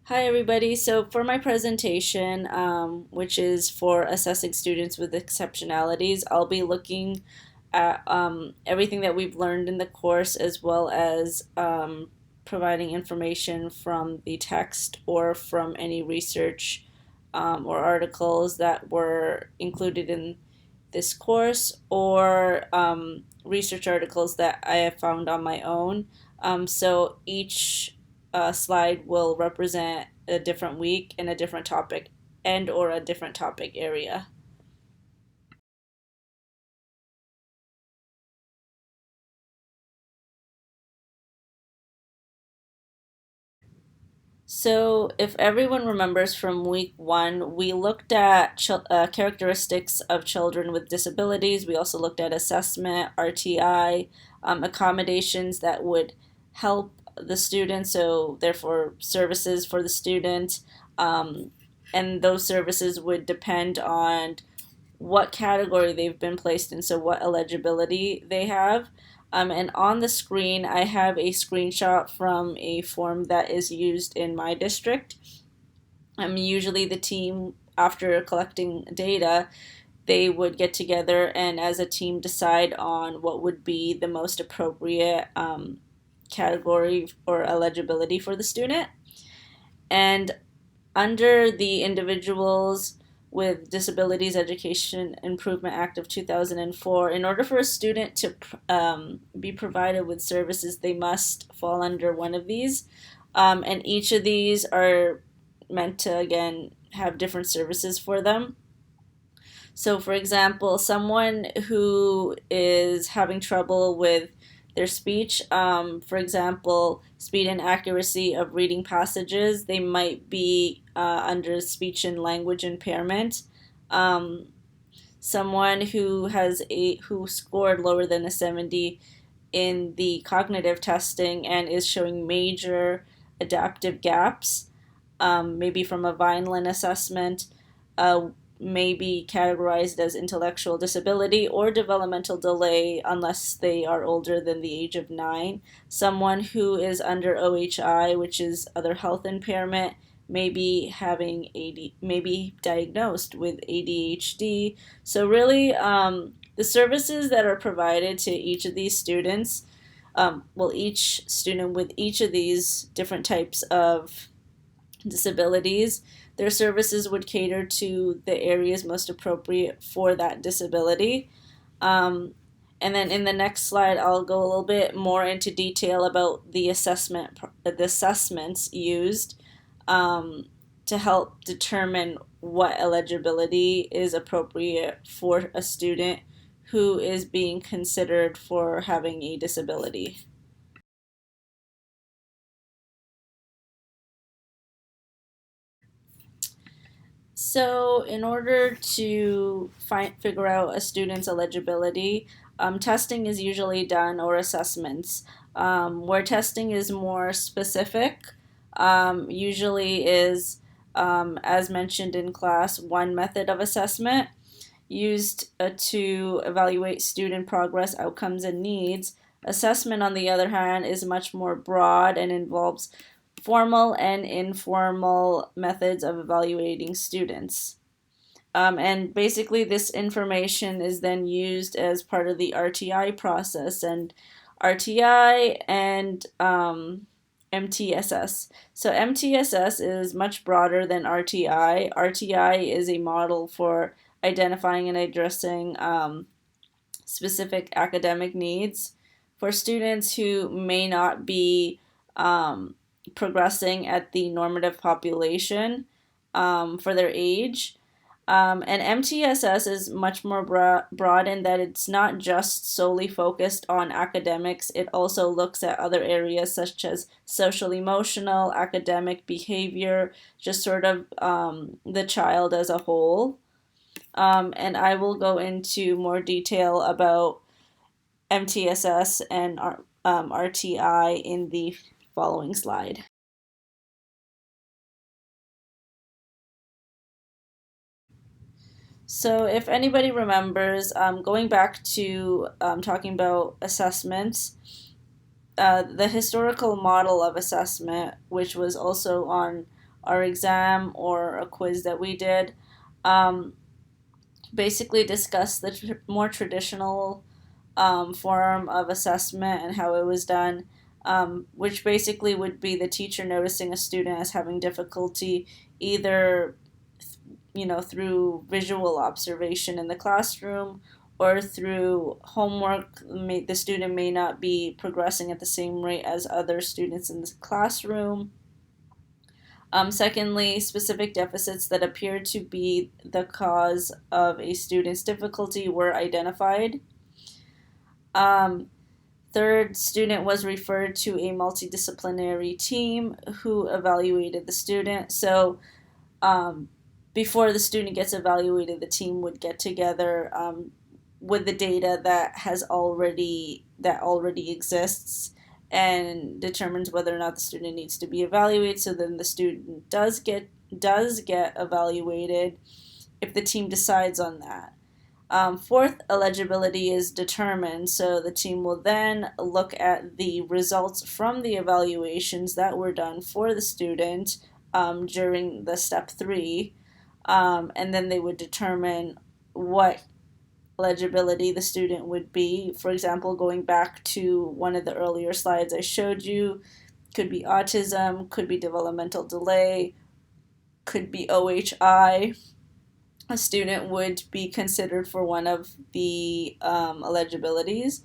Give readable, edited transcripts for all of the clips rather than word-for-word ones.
Hi everybody. So for my presentation, which is for assessing students with exceptionalities, I'll be looking at everything that we've learned in the course as well as providing information from the text or from any research or articles that were included in this course or research articles that I have found on my own. So each slide will represent a different week and a different topic and or a different topic area. So, if everyone remembers from week one, we looked at characteristics of children with disabilities. We also looked at assessment, RTI, accommodations that would help the student, so therefore services for the student. Um, and those services would depend on what category they've been placed in, so what eligibility they have. And on the screen, I have a screenshot from a form that is used in my district. Usually, the team, after collecting data, they would get together and, as a team, decide on what would be the most appropriate category or eligibility for the student. And under the Individuals with Disabilities Education Improvement Act of 2004, in order for a student to be provided with services, they must fall under one of these. And each of these are meant to, again, have different services for them. So, for example, someone who is having trouble with their speech, for example, speed and accuracy of reading passages, they might be under speech and language impairment. Um, Someone who scored lower than a 70 in the cognitive testing and is showing major adaptive gaps, maybe from a Vineland assessment, uh, may be categorized as intellectual disability or developmental delay unless they are older than the age of 9. Someone who is under OHI, which is other health impairment, may be having may be diagnosed with ADHD. So really, the services that are provided to each of these students, each student with each of these different types of disabilities, their services would cater to the areas most appropriate for that disability. Um, and then in the next slide, I'll go a little bit more into detail about the assessments used um, to help determine what eligibility is appropriate for a student who is being considered for having a disability. So, in order to figure out a student's eligibility, testing is usually done, or assessments. Where testing is more specific, usually is, as mentioned in class, one method of assessment used to evaluate student progress, outcomes, and needs. Assessment, on the other hand, is much more broad and involves formal and informal methods of evaluating students. And basically, this information is then used as part of the RTI process, and RTI and MTSS. So, MTSS is much broader than RTI. RTI is a model for identifying and addressing specific academic needs for students who may not be um, progressing at the normative population for their age. And MTSS is much more broad in that it's not just solely focused on academics. It also looks at other areas such as social, emotional, academic behavior, just sort of the child as a whole. And I will go into more detail about MTSS and RTI in the following slide. So, if anybody remembers, going back to talking about assessments, the historical model of assessment, which was also on our exam or a quiz that we did. Um, Basically discussed the more traditional form of assessment and how it was done, which basically would be the teacher noticing a student as having difficulty either through visual observation in the classroom or through homework. The student may not be progressing at the same rate as other students in the classroom. Secondly, specific deficits that appeared to be the cause of a student's difficulty were identified. Um, Third, student was referred to a multidisciplinary team who evaluated the student. So um, before the student gets evaluated, the team would get together with the data that already exists and determines whether or not the student needs to be evaluated. So then the student does get evaluated if the team decides on that. Fourth, eligibility is determined, so the team will then look at the results from the evaluations that were done for the student during the step 3, and then they would determine what eligibility the student would be. For example, going back to one of the earlier slides I showed you, could be autism, could be developmental delay, could be OHI. A student would be considered for one of the eligibilities.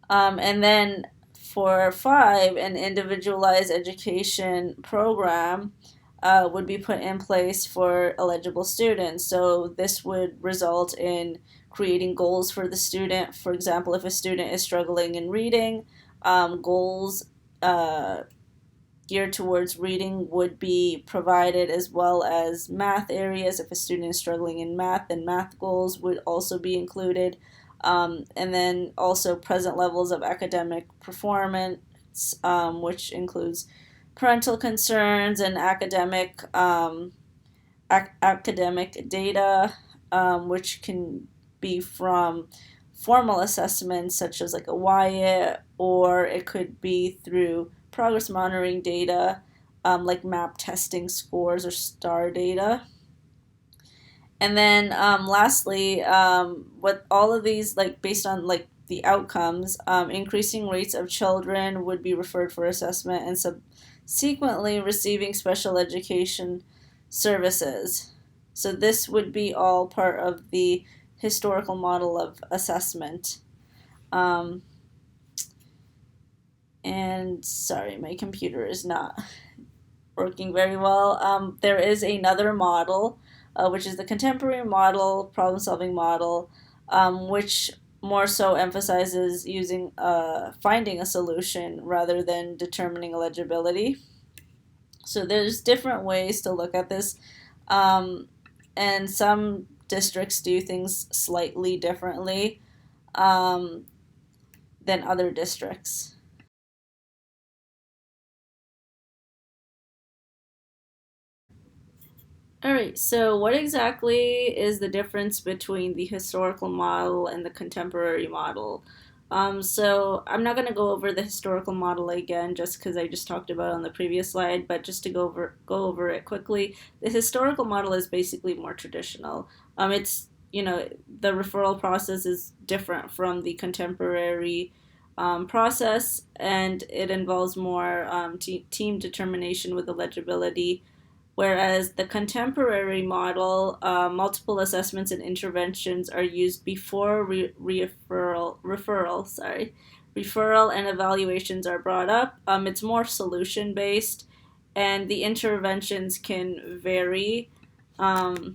And then for 5, an individualized education program would be put in place for eligible students. So this would result in creating goals for the student. For example, if a student is struggling in reading, goals geared towards reading would be provided, as well as math areas. If a student is struggling in math, then math goals would also be included. And then also present levels of academic performance, which includes parental concerns and academic data, which can be from formal assessments such as like a WIAT, or it could be through progress monitoring data, like MAP testing scores or STAR data. And then lastly, what all of these, like based on like the outcomes, increasing rates of children would be referred for assessment and subsequently receiving special education services. So this would be all part of the historical model of assessment. Um, and sorry, my computer is not working very well. There is another model, which is the contemporary model, problem solving model, which more so emphasizes using finding a solution rather than determining eligibility. So there's different ways to look at this, um, and some districts do things slightly differently um, than other districts. All right, so what exactly is the difference between the historical model and the contemporary model? So I'm not going to go over the historical model again, just because I just talked about it on the previous slide, but just to go over it quickly, the historical model is basically more traditional. It's the referral process is different from the contemporary process, and it involves more team determination with eligibility. Whereas the contemporary model, multiple assessments and interventions are used before referral and evaluations are brought up. It's more solution based, and the interventions can vary. Um,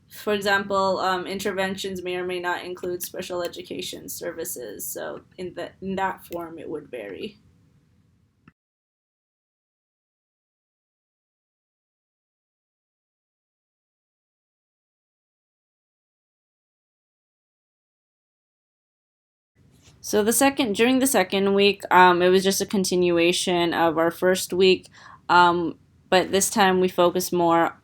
for example, interventions may or may not include special education services. So in that form, it would vary. So during the second week, it was just a continuation of our first week, but this time we focused more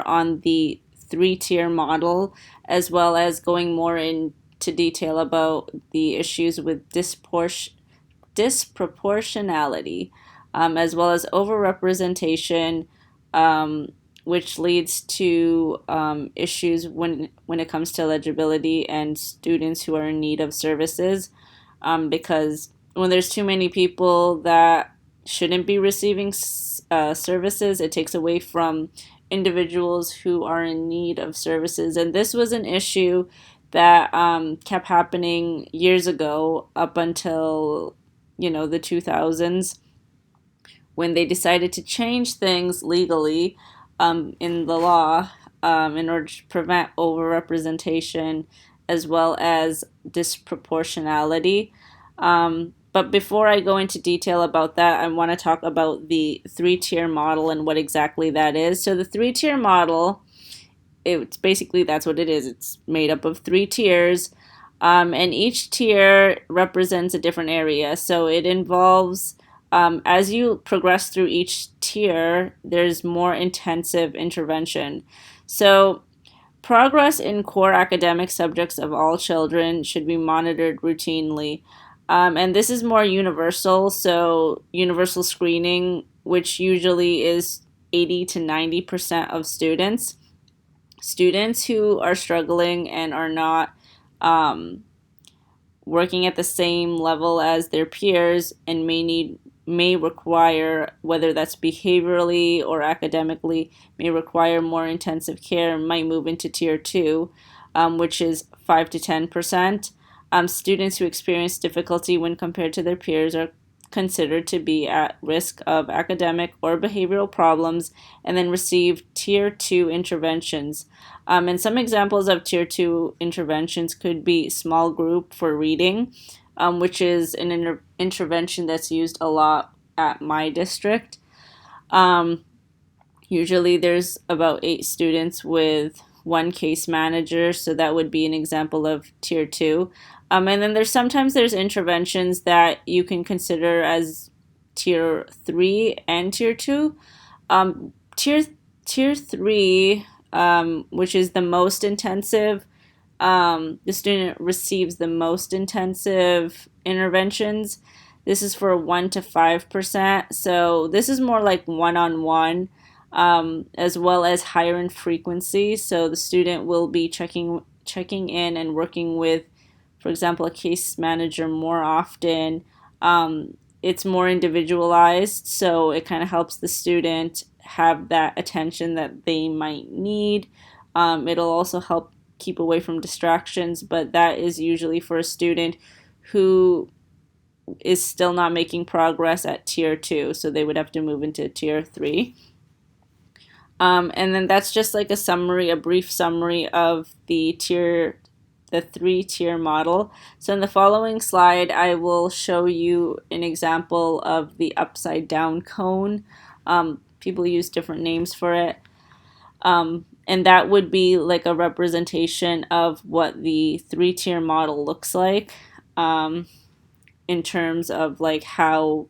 on the 3-tier model, as well as going more into detail about the issues with disproportionality. as well as overrepresentation, um, which leads to issues when it comes to eligibility and students who are in need of services, because when there's too many people that shouldn't be receiving services, it takes away from individuals who are in need of services. And this was an issue that kept happening years ago up until, the 2000s, when they decided to change things legally in the law, in order to prevent overrepresentation as well as disproportionality. But before I go into detail about that, I want to talk about the three-tier model and what exactly that is. So the three-tier model, it's basically, that's what it is. It's made up of three tiers, and each tier represents a different area. So it involves, as you progress through each tier, there's more intensive intervention. So progress in core academic subjects of all children should be monitored routinely. And this is more universal, so universal screening, which usually is 80 to 90% of students. Students who are struggling and are not working at the same level as their peers and may require, whether that's behaviorally or academically, may require more intensive care, might move into tier 2, which is 5 to 10%. Students who experience difficulty when compared to their peers are considered to be at risk of academic or behavioral problems and then receive tier 2 interventions. And some examples of tier 2 interventions could be small group for reading, which is an intervention that's used a lot at my district. Um, Usually there's about 8 students with one case manager, so that would be an example of tier 2. And then there's interventions that you can consider as tier 3 and tier 2. Um, tier tier 3, which is the most intensive, the student receives the most intensive interventions. This is for 1 to 5%. So this is more like one-on-one, as well as higher in frequency. So the student will be checking in and working with, for example, a case manager more often. It's more individualized, so it kind of helps the student have that attention that they might need. It'll also help keep away from distractions, but that is usually for a student who is still not making progress at tier 2, so they would have to move into tier 3. And then that's just like a brief summary of the 3-tier model. So in the following slide, I will show you an example of the upside down cone. People use different names for it. And that would be like a representation of what the 3-tier model looks like, in terms of like how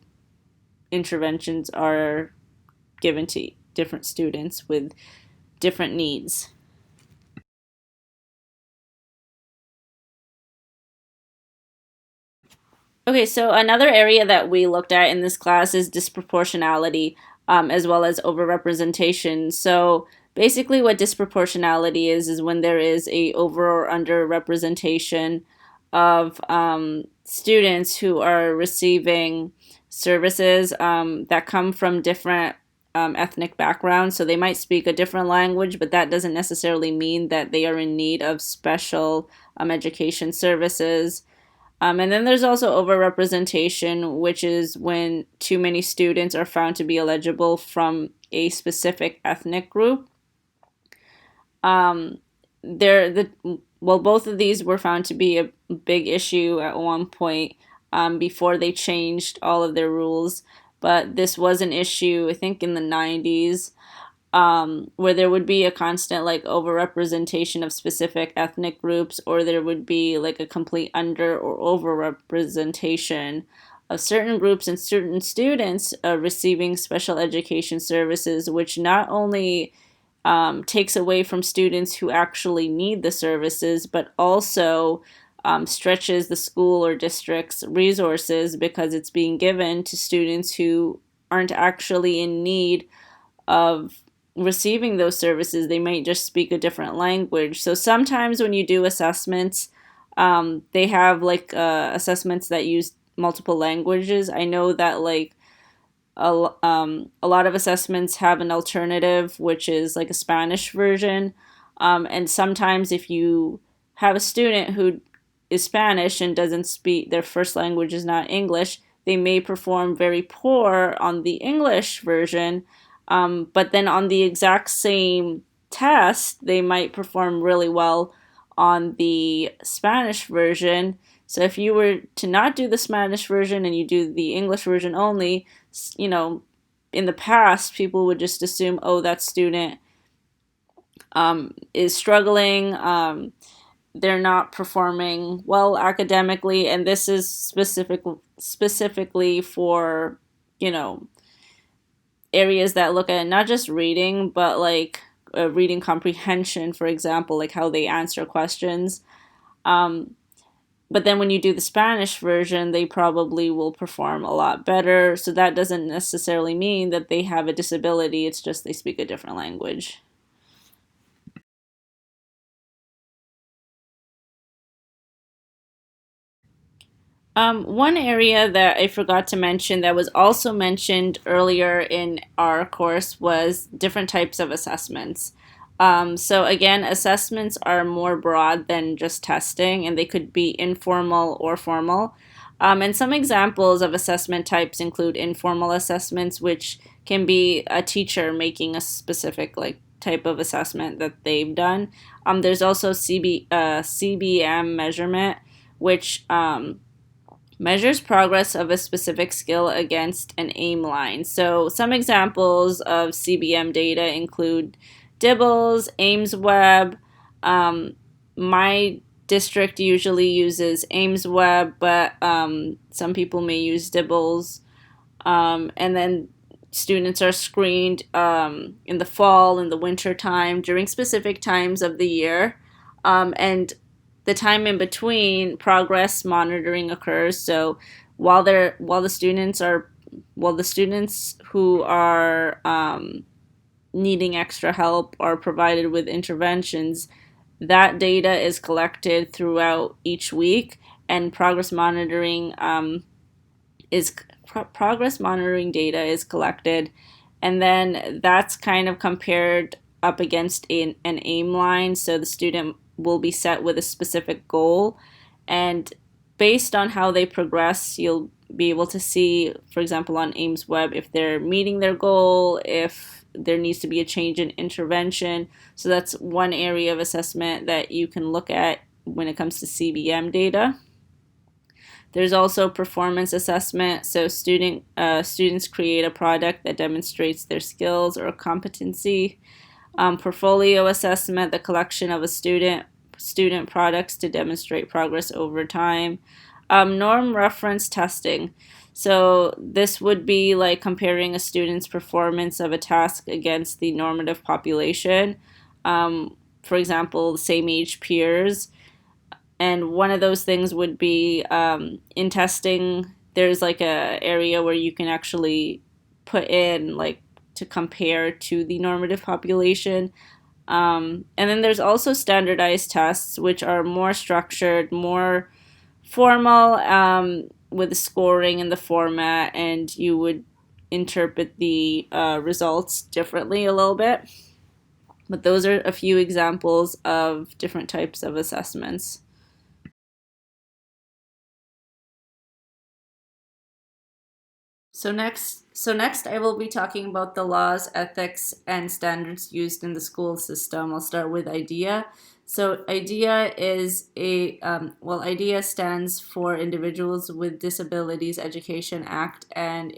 interventions are given to different students with different needs. Okay, so another area that we looked at in this class is disproportionality, as well as overrepresentation. So basically what disproportionality is when there is a over or under representation of students who are receiving services that come from different ethnic backgrounds. So they might speak a different language, but that doesn't necessarily mean that they are in need of special education services. And then there's also overrepresentation, which is when too many students are found to be eligible from a specific ethnic group. Both of these were found to be a big issue at one point, before they changed all of their rules. But this was an issue, I think, in the 90s, where there would be a constant like overrepresentation of specific ethnic groups, or there would be like a complete under or overrepresentation of certain groups and certain students receiving special education services, which not only takes away from students who actually need the services, but also stretches the school or district's resources because it's being given to students who aren't actually in need of receiving those services. They might just speak a different language. So sometimes when you do assessments, they have like assessments that use multiple languages. I know that like a lot of assessments have an alternative, which is like a Spanish version. And sometimes if you have a student who is Spanish and doesn't speak, their first language is not English, they may perform very poor on the English version. But then on the exact same test, they might perform really well on the Spanish version. So if you were to not do the Spanish version and you do the English version only, you know, in the past, people would just assume, oh, that student is struggling. They're not performing well academically, and this is specifically for, you know, areas that look at not just reading, but like reading comprehension, for example, like how they answer questions. Um, but then when you do the Spanish version, they probably will perform a lot better. So that doesn't necessarily mean that they have a disability, it's just they speak a different language. One area that I forgot to mention that was also mentioned earlier in our course was different types of assessments. So again, assessments are more broad than just testing, and they could be informal or formal. And some examples of assessment types include informal assessments, which can be a teacher making a specific like type of assessment that they've done. There's also CBM measurement, which measures progress of a specific skill against an aim line. So some examples of CBM data include Dibbles, AimsWeb. My district usually uses AimsWeb, but some people may use Dibbles. And then students are screened in the fall and the winter time during specific times of the year. And the time in between, progress monitoring occurs. So while the students who are needing extra help are provided with interventions, that data is collected throughout each week, and is progress monitoring data is collected, and then that's kind of compared up against an aim line. So the student will be set with a specific goal, and based on how they progress, you'll be able to see, for example, on Ames Web, if they're meeting their goal, if there needs to be a change in intervention. So that's one area of assessment that you can look at when it comes to CBM data. There's also performance assessment. So students create a product that demonstrates their skills or competency. Portfolio assessment, the collection of a student products to demonstrate progress over time. Norm reference testing. So this would be like comparing a student's performance of a task against the normative population. For example, same age peers. And one of those things would be in testing, there's like a area where you can actually put in like to compare to the normative population. And then there's also standardized tests, which are more structured, more formal, with the scoring and the format, and you would interpret the results differently a little bit. But those are a few examples of different types of assessments. So next I will be talking about the laws, ethics, and standards used in the school system. I'll start with IDEA. So IDEA is IDEA stands for Individuals with Disabilities Education Act, and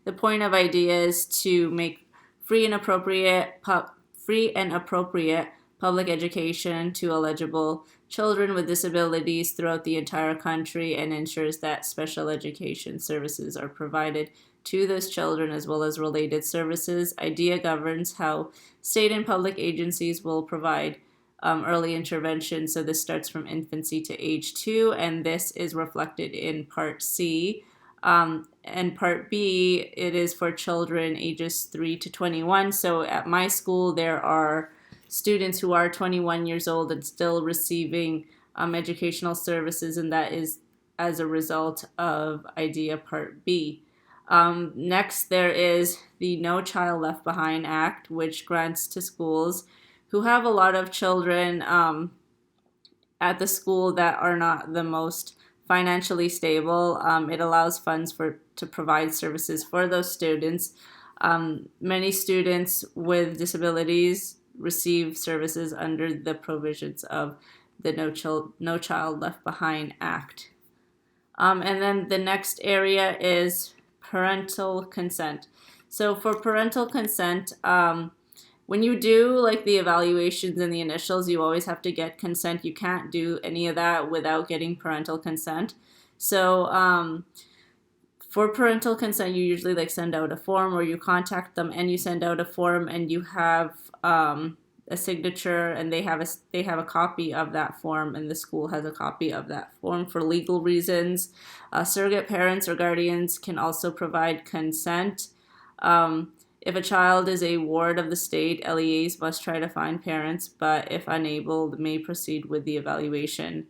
the point of IDEA is to make free and appropriate public education to eligible children with disabilities throughout the entire country, and ensures that special education services are provided to those children as well as related services. IDEA governs how state and public agencies will provide early intervention. So this starts from infancy to age 2, and this is reflected in Part C. And Part B, it is for children ages 3 to 21. So at my school, there are students who are 21 years old and still receiving educational services, and that is as a result of IDEA Part B. Next, there is the No Child Left Behind Act, which grants to schools who have a lot of children at the school that are not the most financially stable. It allows funds to provide services for those students. Many students with disabilities receive services under the provisions of the No Child Left Behind Act. And then the next area is parental consent. So for parental consent, when you do like the evaluations and the initials, you always have to get consent. You can't do any of that without getting parental consent. So for parental consent, you usually like send out a form, or you contact them and you send out a form, and you have a signature, and they have a copy of that form, and the school has a copy of that form for legal reasons. Surrogate parents or guardians can also provide consent. If a child is a ward of the state, LEAs must try to find parents, but if unable, may proceed with the evaluation.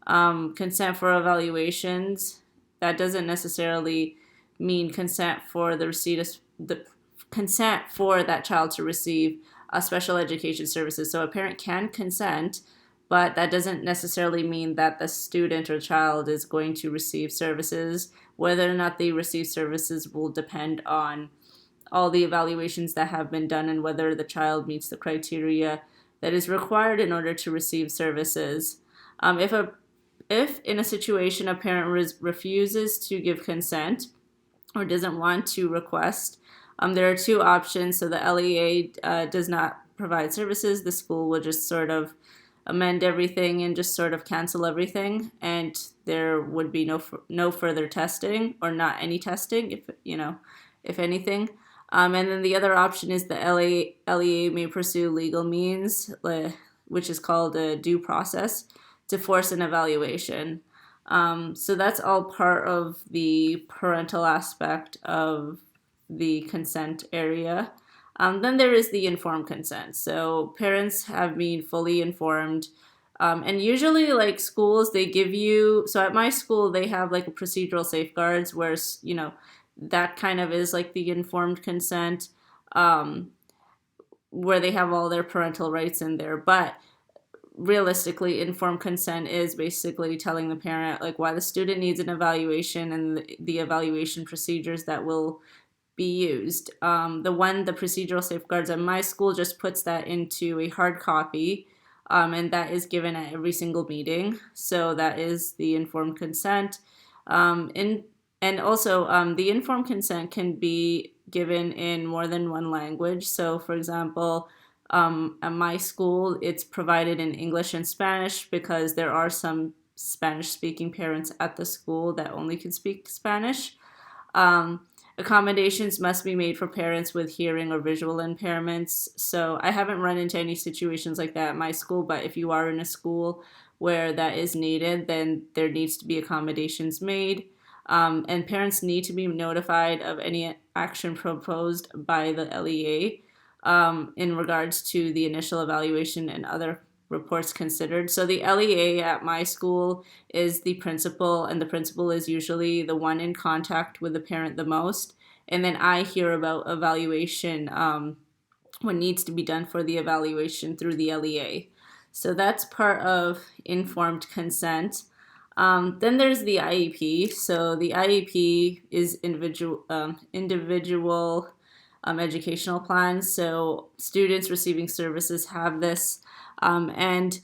Consent for evaluations, that doesn't necessarily mean consent for the consent for that child to receive special education services. So a parent can consent, but that doesn't necessarily mean that the student or child is going to receive services. Whether or not they receive services will depend on all the evaluations that have been done and whether the child meets the criteria that is required in order to receive services. If in a situation a parent refuses to give consent or doesn't want to request, there are two options. So the LEA does not provide services. The school will just sort of amend everything and just sort of cancel everything, and there would be no further testing, or not any testing, if anything. And then the other option is the LEA may pursue legal means, which is called a due process, to force an evaluation. So that's all part of the parental aspect of the consent area. Then there is the informed consent. So parents have been fully informed. And usually, like schools, they give you, so at my school, they have like a procedural safeguards where, that kind of is like the informed consent, where they have all their parental rights in there. But realistically, informed consent is basically telling the parent like why the student needs an evaluation and the evaluation procedures that will be used. The procedural safeguards at my school just puts that into a hard copy, and that is given at every single meeting. So that is the informed consent. And also, the informed consent can be given in more than one language. So, for example, at my school, it's provided in English and Spanish because there are some Spanish-speaking parents at the school that only can speak Spanish. Accommodations must be made for parents with hearing or visual impairments. So I haven't run into any situations like that at my school, but if you are in a school where that is needed, then there needs to be accommodations made. And parents need to be notified of any action proposed by the LEA in regards to the initial evaluation and other reports considered. So the LEA at my school is the principal, and the principal is usually the one in contact with the parent the most. And then I hear about evaluation, what needs to be done for the evaluation through the LEA. So that's part of informed consent. Then there's the IEP. So the IEP is individual educational plans. So students receiving services have this, and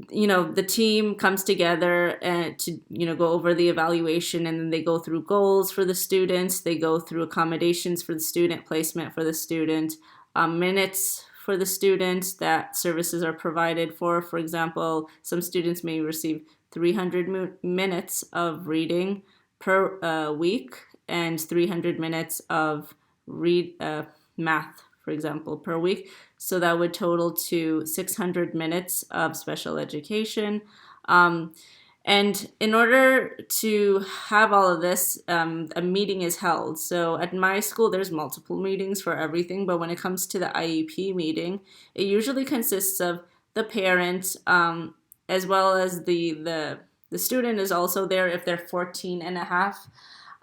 the team comes together and to go over the evaluation, and then they go through goals for the students. They go through accommodations for the student, placement for the student, minutes for the students that services are provided for. For example, some students may receive 300 minutes of reading per week and 300 minutes of math, for example, per week. So that would total to 600 minutes of special education. And in order to have all of this, a meeting is held. So at my school, there's multiple meetings for everything, but when it comes to the IEP meeting, it usually consists of the parent, as well as the student is also there if they're 14 and a half,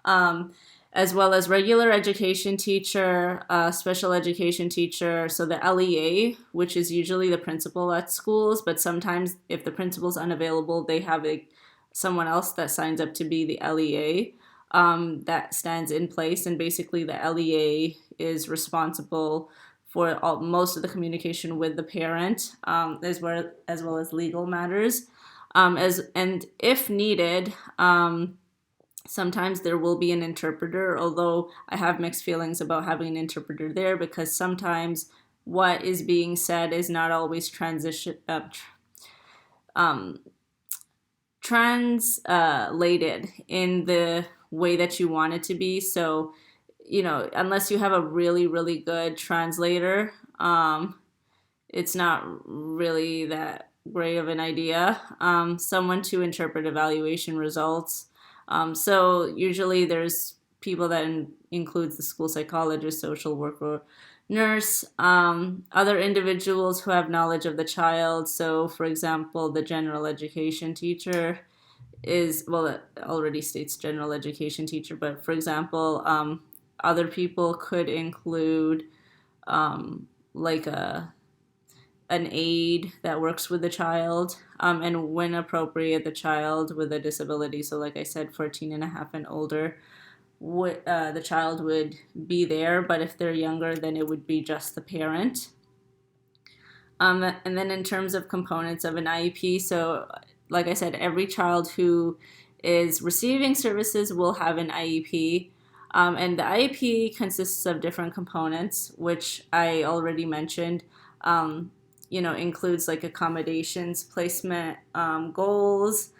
um, as well as regular education teacher, special education teacher, so the LEA, which is usually the principal at schools, but sometimes if the principal's unavailable, they have someone else that signs up to be the LEA, that stands in place, and basically the LEA is responsible for most of the communication with the parent, as well as legal matters, and if needed. Sometimes there will be an interpreter, although I have mixed feelings about having an interpreter there because sometimes what is being said is not always um, translated in the way that you want it to be. So, unless you have a really, really good translator, it's not really that great of an idea. Someone to interpret evaluation results. So usually there's people that includes the school psychologist, social worker, nurse, other individuals who have knowledge of the child. So, for example, the general education teacher it already states general education teacher, but for example, other people could include like an aide that works with the child, and when appropriate, the child with a disability. So, like I said, 14 and a half and older, the child would be there, but if they're younger, then it would be just the parent. And then in terms of components of an IEP, so like I said, every child who is receiving services will have an IEP. And the IEP consists of different components, which I already mentioned. Includes like accommodations, placement, goals,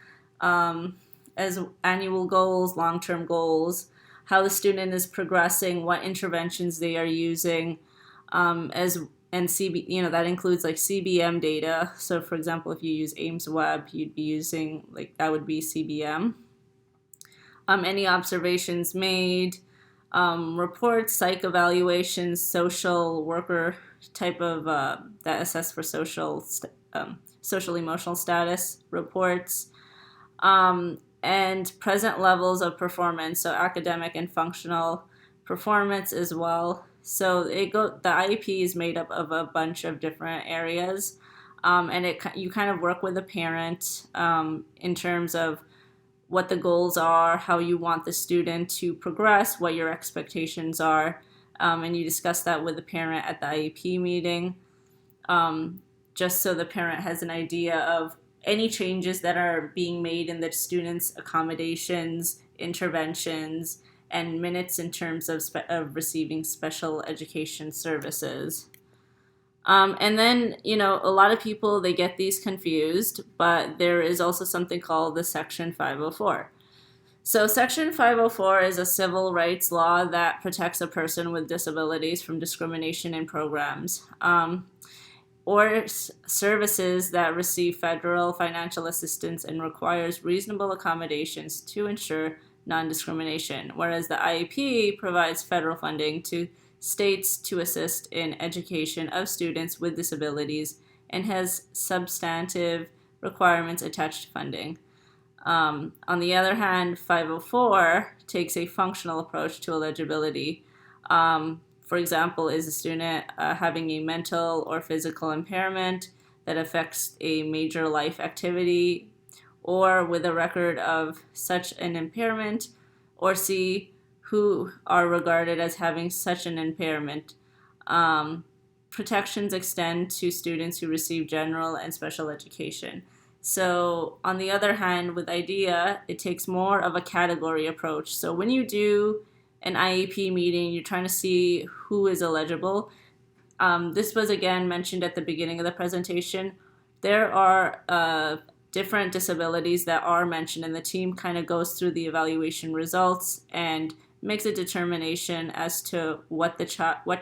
as annual goals, long-term goals, how the student is progressing, what interventions they are using, as and that includes like CBM data. So, for example, if you use Ames Web, you'd be using that would be CBM. Any observations made, reports, psych evaluations, social worker type of that assess for social emotional status reports, and present levels of performance, so academic and functional performance as well. So the IEP is made up of a bunch of different areas, and you kind of work with the parent in terms of what the goals are, how you want the student to progress, what your expectations are, and you discuss that with the parent at the IEP meeting, just so the parent has an idea of any changes that are being made in the student's accommodations, interventions, and minutes in terms of receiving special education services. And then, a lot of people, they get these confused, but there is also something called the Section 504. So Section 504 is a civil rights law that protects a person with disabilities from discrimination in programs, or services that receive federal financial assistance and requires reasonable accommodations to ensure non-discrimination, whereas the IEP provides federal funding to states to assist in education of students with disabilities and has substantive requirements attached to funding. On the other hand, 504 takes a functional approach to eligibility. For example, is a student having a mental or physical impairment that affects a major life activity, or with a record of such an impairment, or C, who are regarded as having such an impairment. Protections extend to students who receive general and special education. So, on the other hand, with IDEA, it takes more of a category approach. So, when you do an IEP meeting, you're trying to see who is eligible. This was again mentioned at the beginning of the presentation. There are different disabilities that are mentioned, and the team kind of goes through the evaluation results and makes a determination as to what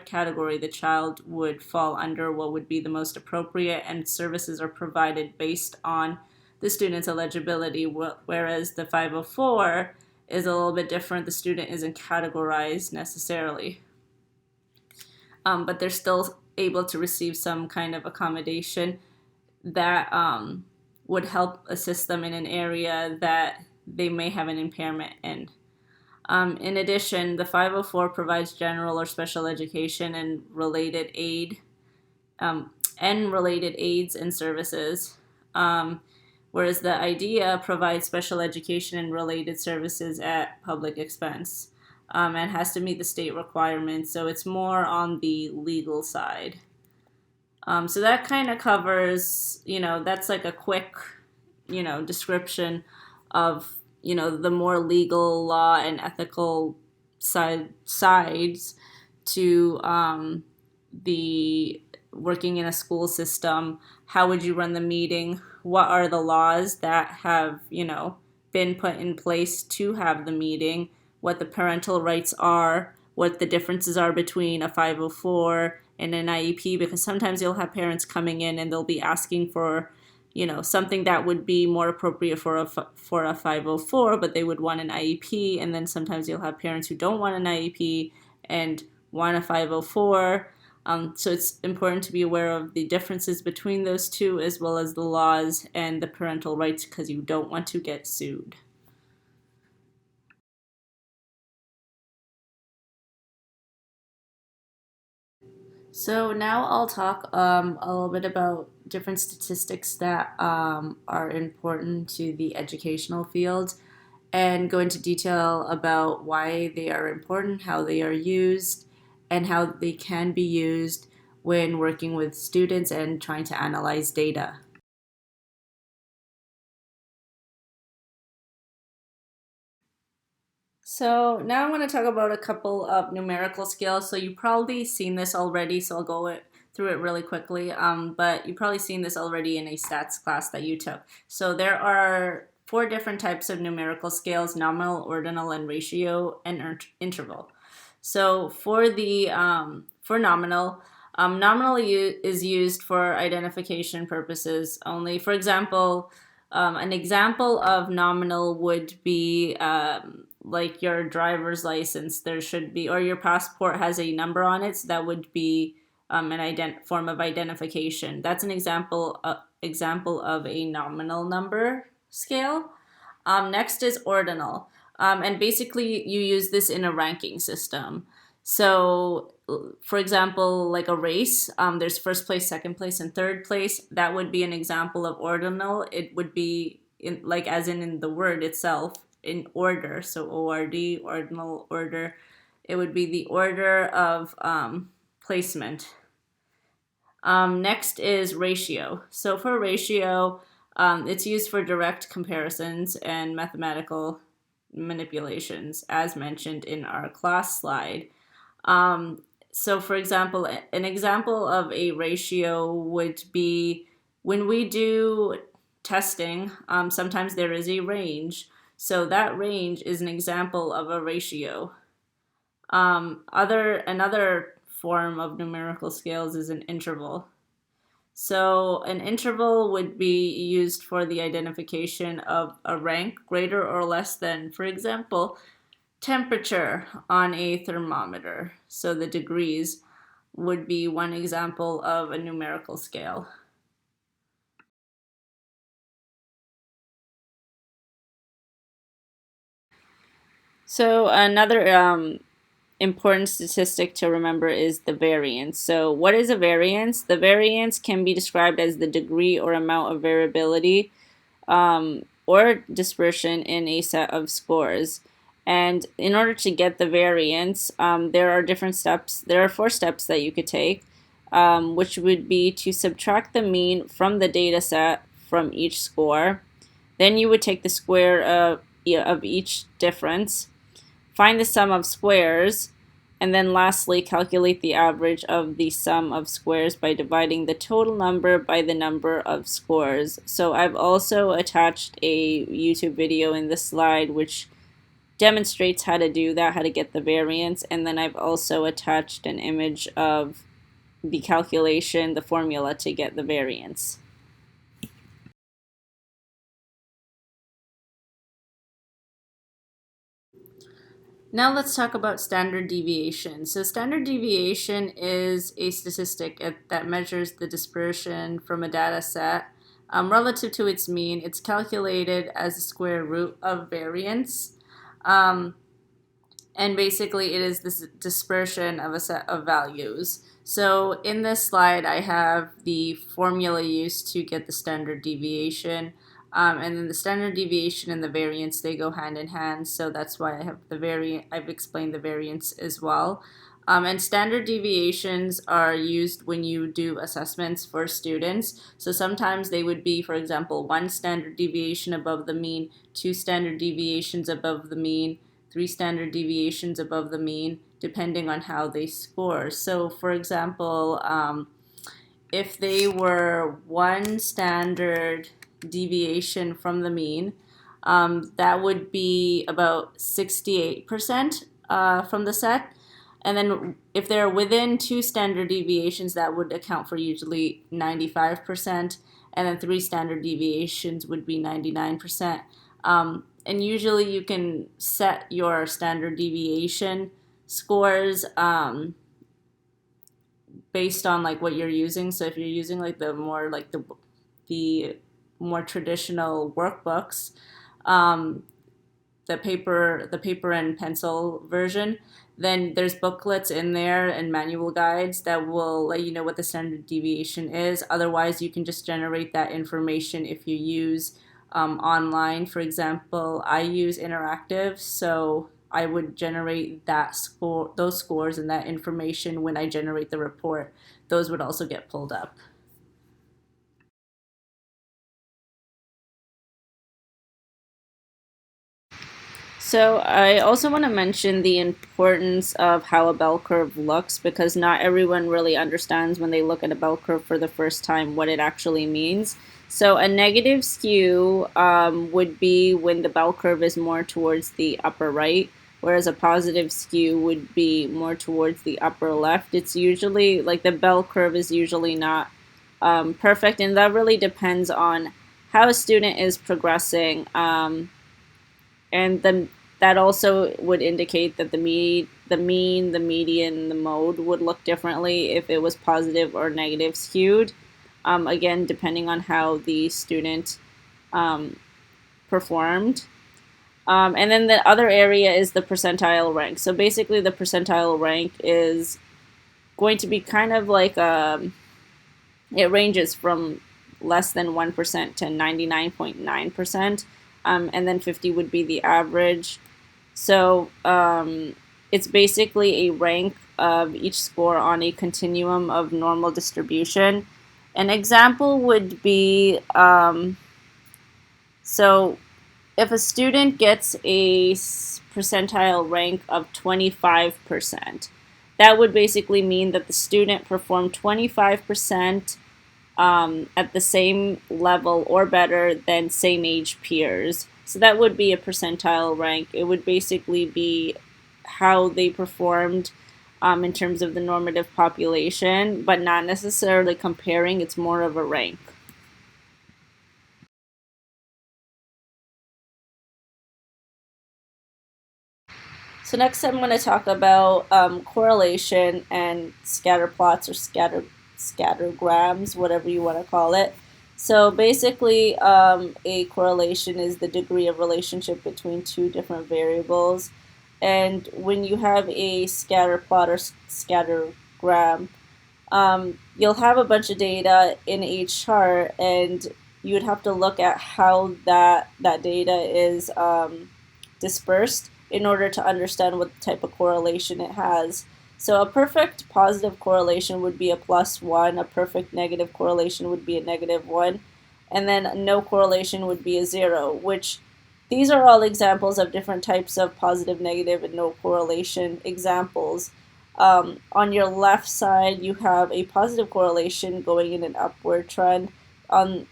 category the child would fall under, what would be the most appropriate, and services are provided based on the student's eligibility, whereas the 504 is a little bit different. The student isn't categorized necessarily, but they're still able to receive some kind of accommodation that would help assist them in an area that they may have an impairment in. In addition, the 504 provides general or special education and related aid and related aids and services, whereas the IDEA provides special education and related services at public expense, and has to meet the state requirements, so it's more on the legal side. So that kind of covers, that's like a quick, description of, the more legal law and ethical sides to the working in a school system. How would you run the meeting? What are the laws that have, been put in place to have the meeting? What the parental rights are? What the differences are between a 504 and an IEP, because sometimes you'll have parents coming in and they'll be asking for, something that would be more appropriate for a 504, but they would want an IEP, and then sometimes you'll have parents who don't want an IEP and want a 504. So it's important to be aware of the differences between those two, as well as the laws and the parental rights, because you don't want to get sued. So now I'll talk a little bit about different statistics that are important to the educational field, and go into detail about why they are important, how they are used, and how they can be used when working with students and trying to analyze data. So now I'm going to talk about a couple of numerical scales. So you've probably seen this already, so I'll go through it really quickly. But you've probably seen this already in a stats class that you took. So there are 4 different types of numerical scales: nominal, ordinal, and ratio, and interval. So for nominal, is used for identification purposes only. For example, an example of nominal would be like your driver's license. There should be, or your passport has a number on it, so that would be an form of identification. That's an example of a nominal number scale. Next is ordinal, and basically you use this in a ranking system. So, for example, like a race, there's first place, second place, and third place. That would be an example of ordinal. It would be like as in the word itself, in order. So ORD, ordinal order. It would be the order of placement. Next is ratio. So for ratio, it's used for direct comparisons and mathematical manipulations, as mentioned in our class slide. So for example, an example of a ratio would be when we do testing, sometimes there is a range. So that range is an example of a ratio. Another form of numerical scales is an interval. So an interval would be used for the identification of a rank greater or less than, for example, temperature on a thermometer. So the degrees would be one example of a numerical scale. So another important statistic to remember is the variance. So what is a variance? The variance can be described as the degree or amount of variability or dispersion in a set of scores. And in order to get the variance, there are different steps. There are 4 steps that you could take, which would be to subtract the mean from the data set from each score. Then you would take the square of each difference, find the sum of squares, and then lastly calculate the average of the sum of squares by dividing the total number by the number of scores. So I've also attached a YouTube video in the slide which demonstrates how to do that, how to get the variance, and then I've also attached an image of the calculation, the formula to get the variance. Now let's talk about standard deviation. So standard deviation is a statistic that measures the dispersion from a data set relative to its mean. It's calculated as the square root of variance. Um, and basically it is this dispersion of a set of values. So in this slide, I have the formula used to get the standard deviation. And then the standard deviation and the variance, they go hand in hand. So that's why I have I've explained the variance as well. And standard deviations are used when you do assessments for students. So sometimes they would be, for example, 1 standard deviation above the mean, 2 standard deviations above the mean, 3 standard deviations above the mean, depending on how they score. So, for example, if they were 1 standard deviation from the mean, that would be about 68% from the set. And then if they're within 2 standard deviations, that would account for usually 95%. And then 3 standard deviations would be 99%. And usually you can set your standard deviation scores based on like what you're using. So if you're using like the more traditional workbooks, um, the paper and pencil version, then there's booklets in there and manual guides that will let you know what the standard deviation is. Otherwise, you can just generate that information if you use online. For example, I use interactive, so I would generate those scores and that information when I generate the report. Those would also get pulled up. So I also want to mention the importance of how a bell curve looks, because not everyone really understands when they look at a bell curve for the first time what it actually means. So a negative skew would be when the bell curve is more towards the upper right, whereas a positive skew would be more towards the upper left. It's usually like the bell curve is usually not perfect, and that really depends on how a student is progressing. And then that also would indicate that the mean, the median, the mode would look differently if it was positive or negative skewed. Again, depending on how the student performed. And then the other area is the percentile rank. So basically, the percentile rank is going to be kind of like it ranges from less than 1% to 99.9%. And then 50 would be the average. So it's basically a rank of each score on a continuum of normal distribution. An example would be so if a student gets a percentile rank of 25%, that would basically mean that the student performed 25% at the same level or better than same age peers. So that would be a percentile rank. It would basically be how they performed in terms of the normative population, but not necessarily comparing. It's more of a rank. So next I'm going to talk about correlation and scatter plots or scattergrams, whatever you want to call it. So basically, a correlation is the degree of relationship between two different variables. And when you have a scatter plot or scattergram, you'll have a bunch of data in a chart, and you would have to look at how that data is dispersed in order to understand what type of correlation it has. So a perfect positive correlation would be a +1, a perfect negative correlation would be a -1, and then no correlation would be a 0, which these are all examples of different types of positive, negative, and no correlation examples. On your left side, you have a positive correlation going in an upward trend.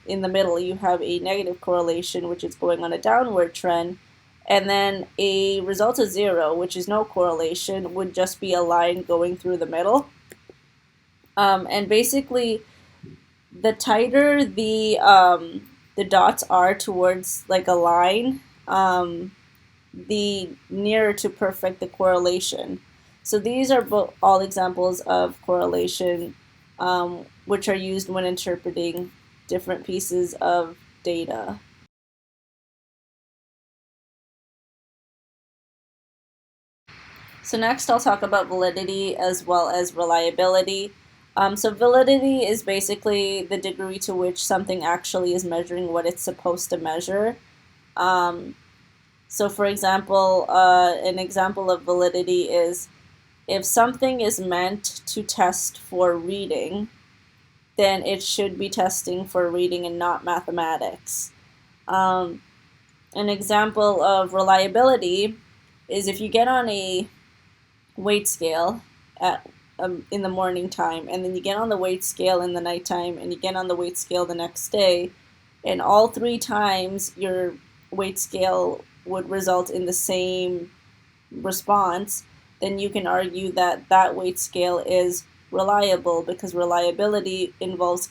In the middle, you have a negative correlation, which is going on a downward trend. And then a result of 0, which is no correlation, would just be a line going through the middle. And basically, the tighter the dots are towards like a line, the nearer to perfect the correlation. So these are all examples of correlation, which are used when interpreting different pieces of data. So next I'll talk about validity as well as reliability. So validity is basically the degree to which something actually is measuring what it's supposed to measure. Um, so for example, an example of validity is if something is meant to test for reading, then it should be testing for reading and not mathematics. Um, an example of reliability is if you get on a weight scale at in the morning time, and then you get on the weight scale in the nighttime, and you get on the weight scale the next day, and all three times your weight scale would result in the same response, then you can argue that that weight scale is reliable because reliability involves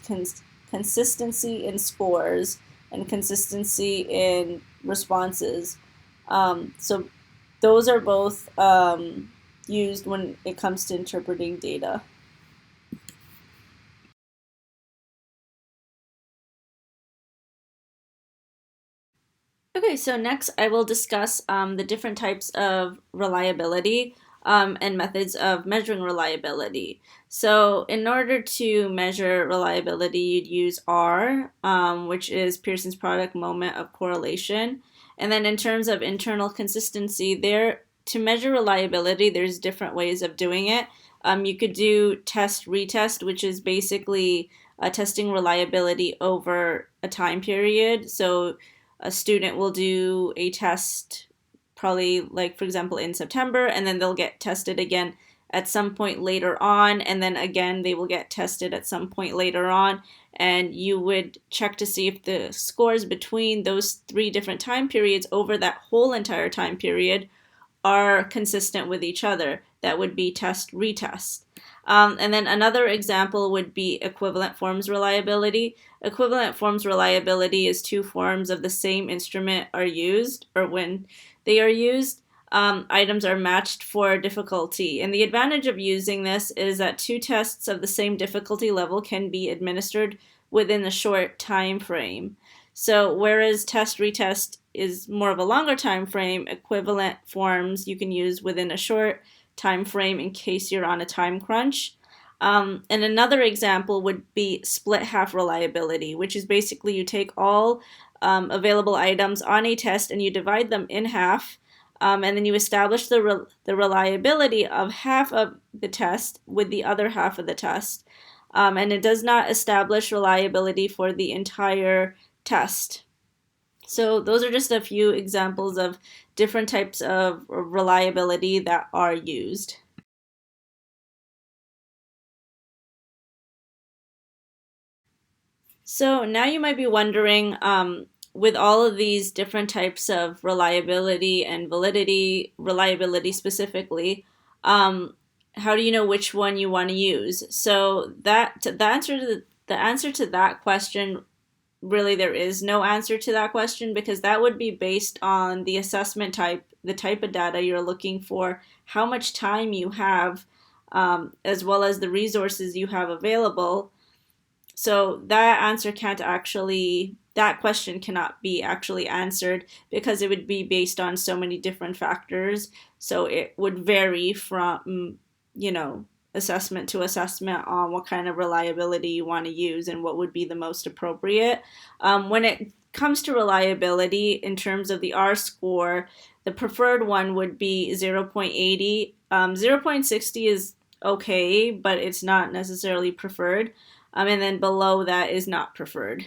consistency in scores and consistency in responses. So those are both used when it comes to interpreting data. Okay, so next I will discuss the different types of reliability and methods of measuring reliability. So, in order to measure reliability, you'd use R, which is Pearson's product moment of correlation. And then, in terms of internal consistency, there to measure reliability, there's different ways of doing it. You could do test retest, which is basically testing reliability over a time period. So a student will do a test probably like for example in September, and then they'll get tested again at some point later on, and then again they will get tested at some point later on, and you would check to see if the scores between those three different time periods over that whole entire time period are consistent with each other. That would be test retest. And then another example would be equivalent forms reliability. Equivalent forms reliability is two forms of the same instrument are used, or when they are used, items are matched for difficulty. And the advantage of using this is that two tests of the same difficulty level can be administered within a short time frame. So whereas test retest is more of a longer time frame, equivalent forms you can use within a short time frame in case you're on a time crunch. And another example would be split half reliability, which is basically you take all available items on a test and you divide them in half, and then you establish the reliability of half of the test with the other half of the test. And it does not establish reliability for the entire test. So those are just a few examples of different types of reliability that are used. So now you might be wondering, with all of these different types of reliability and validity, reliability specifically, how do you know which one you want to use? So the answer to that question, really there is no answer to that question because that would be based on the assessment type, the type of data you're looking for, how much time you have, as well as the resources you have available. So that question cannot be actually answered because it would be based on so many different factors. So it would vary from, assessment to assessment on what kind of reliability you want to use and what would be the most appropriate. When it comes to reliability, in terms of the R score, the preferred one would be 0.80. 0.60 is okay, but it's not necessarily preferred. And then below that is not preferred.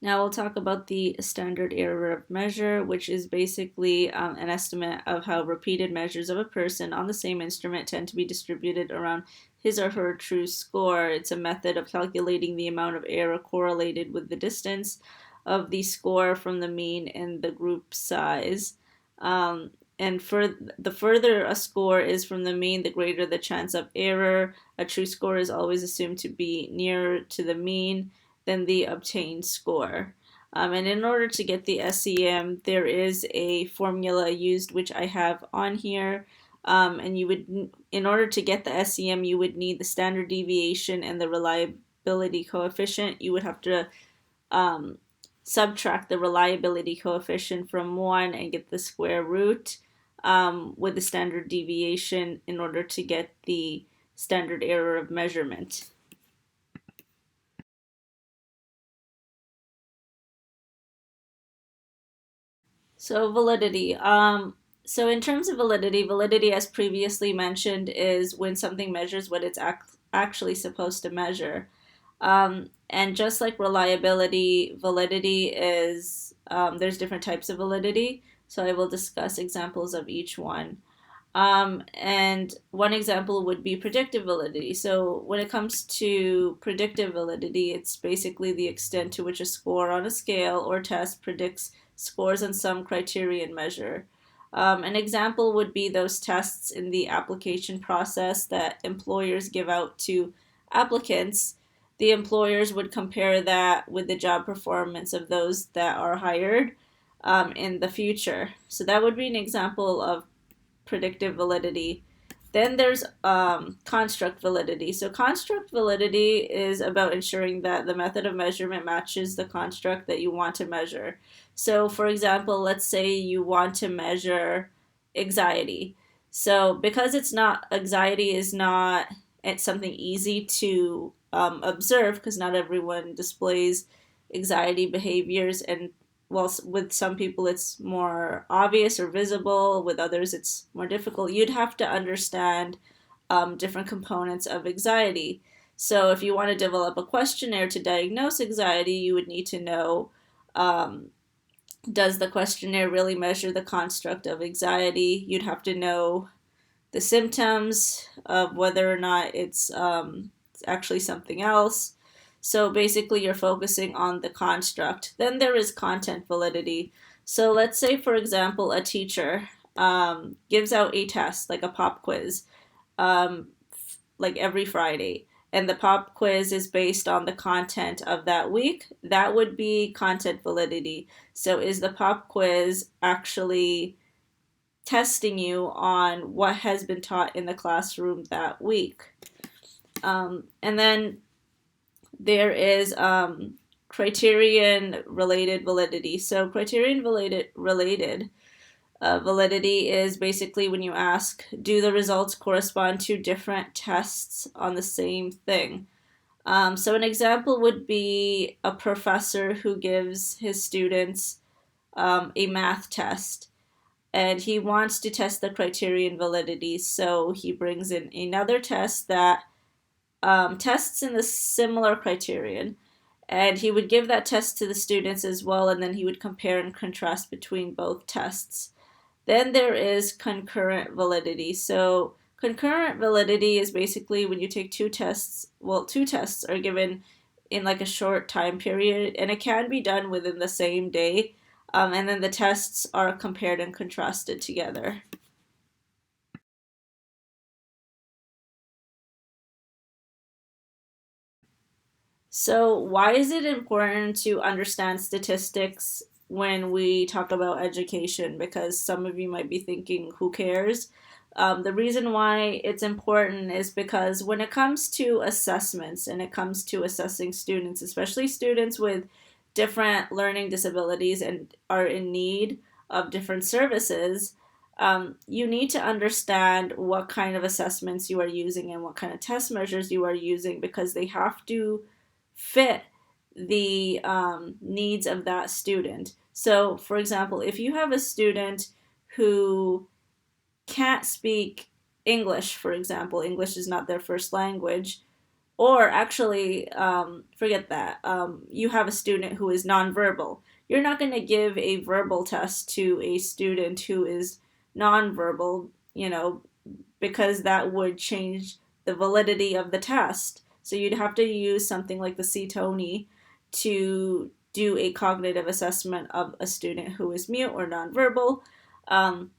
Now we'll talk about the standard error of measure, which is basically an estimate of how repeated measures of a person on the same instrument tend to be distributed around his or her true score. It's a method of calculating the amount of error correlated with the distance of the score from the mean and the group size. And for the further a score is from the mean, the greater the chance of error. A true score is always assumed to be nearer to the mean than the obtained score. And in order to get the SEM, there is a formula used, which I have on here. And you would, in order to get the SEM, you would need the standard deviation and the reliability coefficient. You would have to um, subtract the reliability coefficient from 1 and get the square root with the standard deviation in order to get the standard error of measurement. So validity. So in terms of validity, validity, as previously mentioned, is when something measures what it's actually supposed to measure. And just like reliability, validity is, there's different types of validity. So I will discuss examples of each one. And one example would be predictive validity. So when it comes to predictive validity, it's basically the extent to which a score on a scale or test predicts scores on some criterion measure. An example would be those tests in the application process that employers give out to applicants. The employers would compare that with the job performance of those that are hired in the future. So that would be an example of predictive validity. Then there's construct validity. So construct validity is about ensuring that the method of measurement matches the construct that you want to measure. So for example, let's say you want to measure anxiety. So because anxiety is not it's something easy to observe, because not everyone displays anxiety behaviors, and while with some people it's more obvious or visible, with others it's more difficult. You'd have to understand different components of anxiety. So if you want to develop a questionnaire to diagnose anxiety, you would need to know, um, does the questionnaire really measure the construct of anxiety? You'd have to know the symptoms of whether or not it's actually something else. So basically, you're focusing on the construct. Then there is content validity. So let's say, for example, a teacher gives out a test, like a pop quiz, um, like every Friday. And the pop quiz is based on the content of that week. That would be content validity. So is the pop quiz actually testing you on what has been taught in the classroom that week? And then there is criterion related validity. So criterion related validity is basically when you ask, do the results correspond to different tests on the same thing? So an example would be a professor who gives his students a math test, and he wants to test the criterion validity. So he brings in another test that tests in the similar criterion, and he would give that test to the students as well, and then he would compare and contrast between both tests. Then there is concurrent validity. So concurrent validity is basically when you take two tests, well, two tests are given in like a short time period, and it can be done within the same day, and then the tests are compared and contrasted together. So, why is it important to understand statistics when we talk about education? Because some of you might be thinking, who cares? The reason why it's important is because when it comes to assessments and it comes to assessing students, especially students with different learning disabilities and are in need of different services, you need to understand what kind of assessments you are using and what kind of test measures you are using, because they have to fit the needs of that student. So, for example, if you have a student who can't speak English, for example, English is not their first language, or actually, forget that, you have a student who is nonverbal. You're not going to give a verbal test to a student who is nonverbal, because that would change the validity of the test. So you'd have to use something like the C-Tony to do a cognitive assessment of a student who is mute or nonverbal,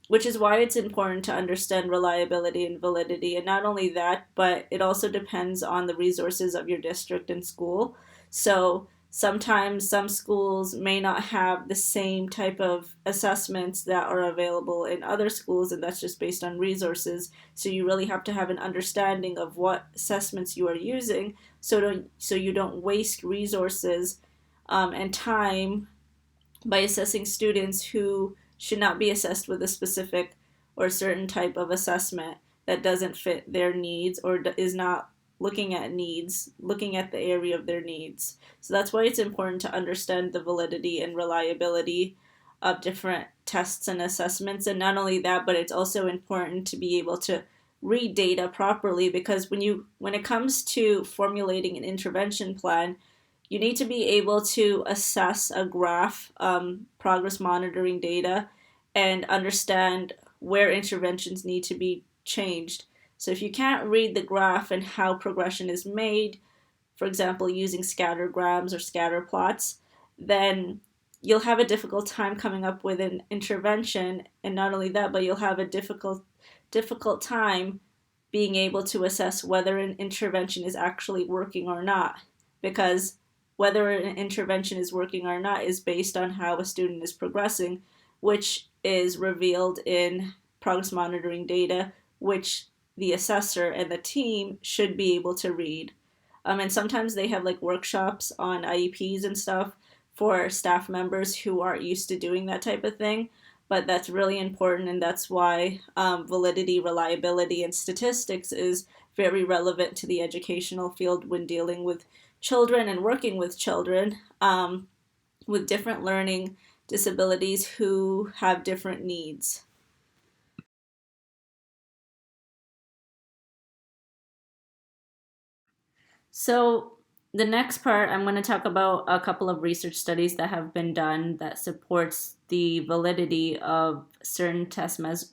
which is why it's important to understand reliability and validity. And not only that, but it also depends on the resources of your district and school. So Sometimes some schools may not have the same type of assessments that are available in other schools, and that's just based on resources. So you really have to have an understanding of what assessments you are using, so you don't waste resources and time by assessing students who should not be assessed with a specific or certain type of assessment that doesn't fit their needs or is not looking at the area of their needs. So that's why it's important to understand the validity and reliability of different tests and assessments. And not only that, but it's also important to be able to read data properly, because when it comes to formulating an intervention plan, you need to be able to assess a graph, progress monitoring data, and understand where interventions need to be changed. So if you can't read the graph and how progression is made, for example, using scattergrams or scatter plots, then you'll have a difficult time coming up with an intervention. And not only that, but you'll have a difficult time being able to assess whether an intervention is actually working or not, because whether an intervention is working or not is based on how a student is progressing, which is revealed in progress monitoring data, which the assessor and the team should be able to read. And sometimes they have like workshops on IEPs and stuff for staff members who aren't used to doing that type of thing. But that's really important, and that's why validity, reliability, and statistics is very relevant to the educational field when dealing with children and working with children with different learning disabilities who have different needs. So the next part, I'm going to talk about a couple of research studies that have been done that supports the validity of certain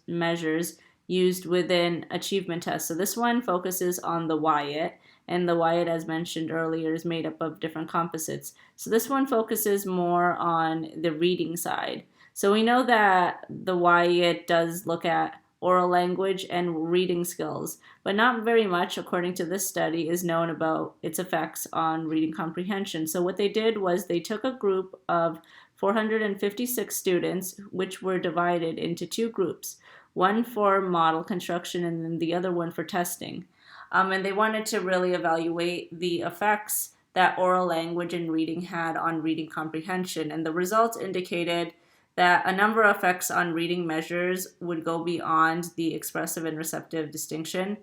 measures used within achievement tests. So this one focuses on the Wyatt, and the Wyatt, as mentioned earlier, is made up of different composites. So this one focuses more on the reading side. So we know that the Wyatt does look at oral language and reading skills, but not very much, according to this study, is known about its effects on reading comprehension. So what they did was they took a group of 456 students, which were divided into two groups, one for model construction and then the other one for testing. And they wanted to really evaluate the effects that oral language and reading had on reading comprehension. And the results indicated that a number of effects on reading measures would go beyond the expressive and receptive distinction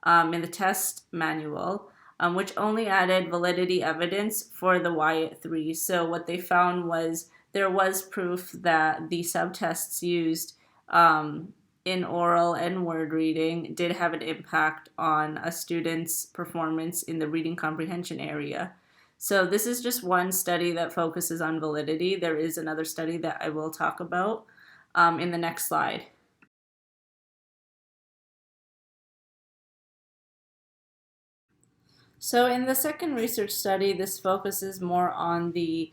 in the test manual, which only added validity evidence for the Wyatt 3. So what they found was there was proof that the subtests used in oral and word reading did have an impact on a student's performance in the reading comprehension area. So this is just one study that focuses on validity. There is another study that I will talk about in the next slide. So in the second research study, this focuses more on the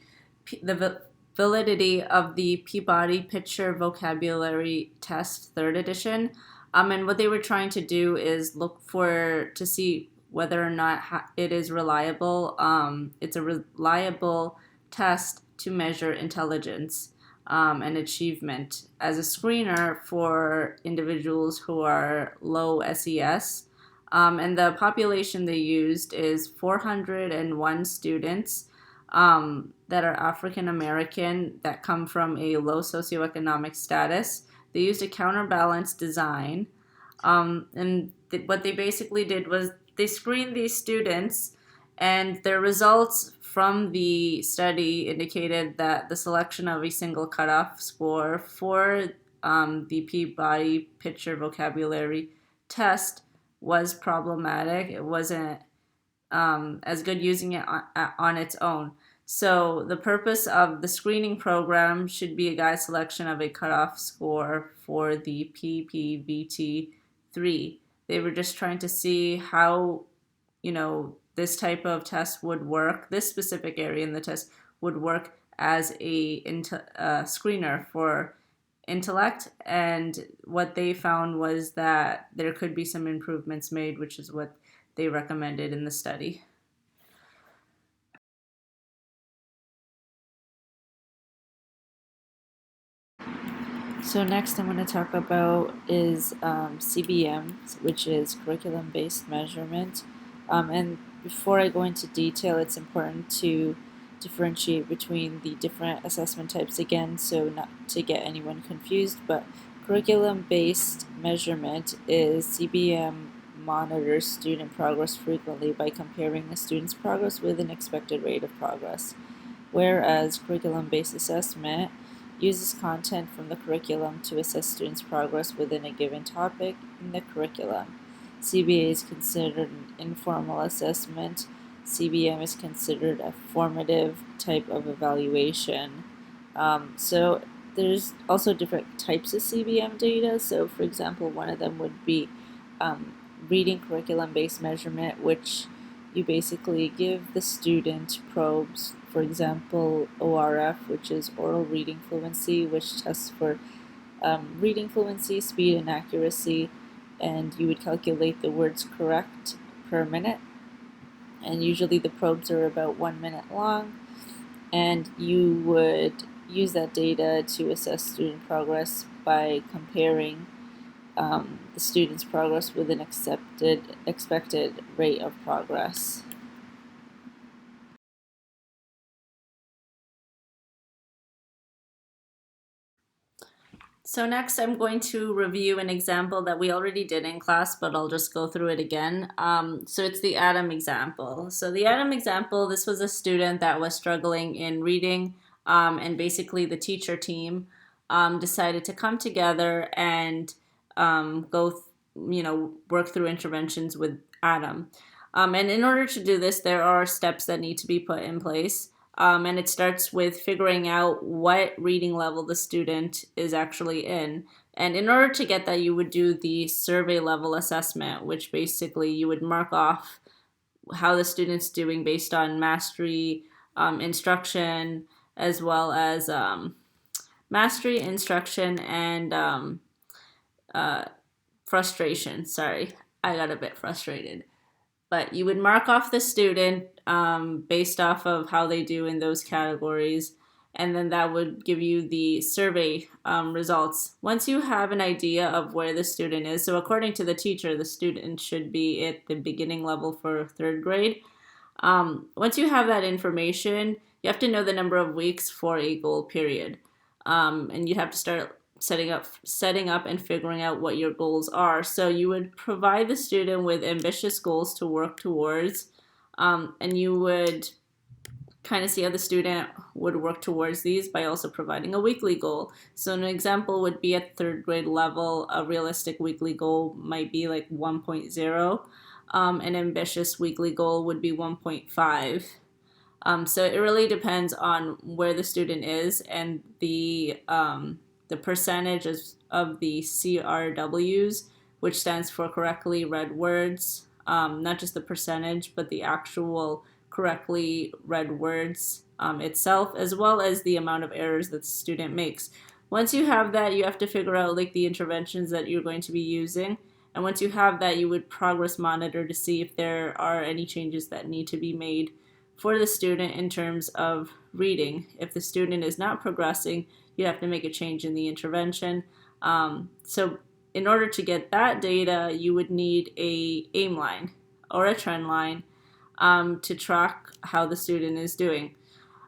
validity of the Peabody Picture Vocabulary Test, third edition. And what they were trying to do is look to see whether or not it is reliable. It's a reliable test to measure intelligence and achievement as a screener for individuals who are low SES. And the population they used is 401 students that are African American that come from a low socioeconomic status. They used a counterbalance design. What they basically did was they screened these students, and their results from the study indicated that the selection of a single cutoff score for the Peabody Picture Vocabulary test was problematic. It wasn't as good using it on its own. So the purpose of the screening program should be a guide selection of a cutoff score for the PPVT3. They were just trying to see how, this type of test would work, this specific area in the test would work as a screener for intellect. And what they found was that there could be some improvements made, which is what they recommended in the study. So next I'm going to talk about is CBM, which is curriculum-based measurement. And before I go into detail, it's important to differentiate between the different assessment types again, so not to get anyone confused, but curriculum-based measurement is CBM monitors student progress frequently by comparing a student's progress with an expected rate of progress, whereas curriculum-based assessment uses content from the curriculum to assess students' progress within a given topic in the curriculum. CBA is considered an informal assessment. CBM is considered a formative type of evaluation. So there's also different types of CBM data. So for example, one of them would be um, reading curriculum-based measurement, which you basically give the student probes, for example, ORF, which is oral reading fluency, which tests for reading fluency, speed, and accuracy, and you would calculate the words correct per minute. And usually the probes are about 1 minute long, and you would use that data to assess student progress by comparing the student's progress with an expected rate of progress. So next I'm going to review an example that we already did in class, but I'll just go through it again. So it's the Adam example. So the Adam example, this was a student that was struggling in reading, and basically the teacher team decided to come together and work through interventions with Adam. And in order to do this, there are steps that need to be put in place. And it starts with figuring out what reading level the student is actually in. And in order to get that, you would do the survey level assessment, which basically you would mark off how the student's doing based on mastery, instruction, as well as mastery, instruction, and frustration. Sorry, I got a bit frustrated. But you would mark off the student based off of how they do in those categories, and then that would give you the survey results. Once you have an idea of where the student is, so according to the teacher, the student should be at the beginning level for third grade. Once you have that information, you have to know the number of weeks for a goal period, and you'd have to start setting up and figuring out what your goals are. So you would provide the student with ambitious goals to work towards, and you would kind of see how the student would work towards these by also providing a weekly goal. So an example would be at third grade level, a realistic weekly goal might be like 1.0. An ambitious weekly goal would be 1.5. So it really depends on where the student is and the percentage of the CRWs, which stands for correctly read words, not just the percentage, but the actual correctly read words itself, as well as the amount of errors that the student makes. Once you have that, you have to figure out like the interventions that you're going to be using. And once you have that, you would progress monitor to see if there are any changes that need to be made for the student in terms of reading. If the student is not progressing, you have to make a change in the intervention. So in order to get that data, you would need a aim line or a trend line to track how the student is doing.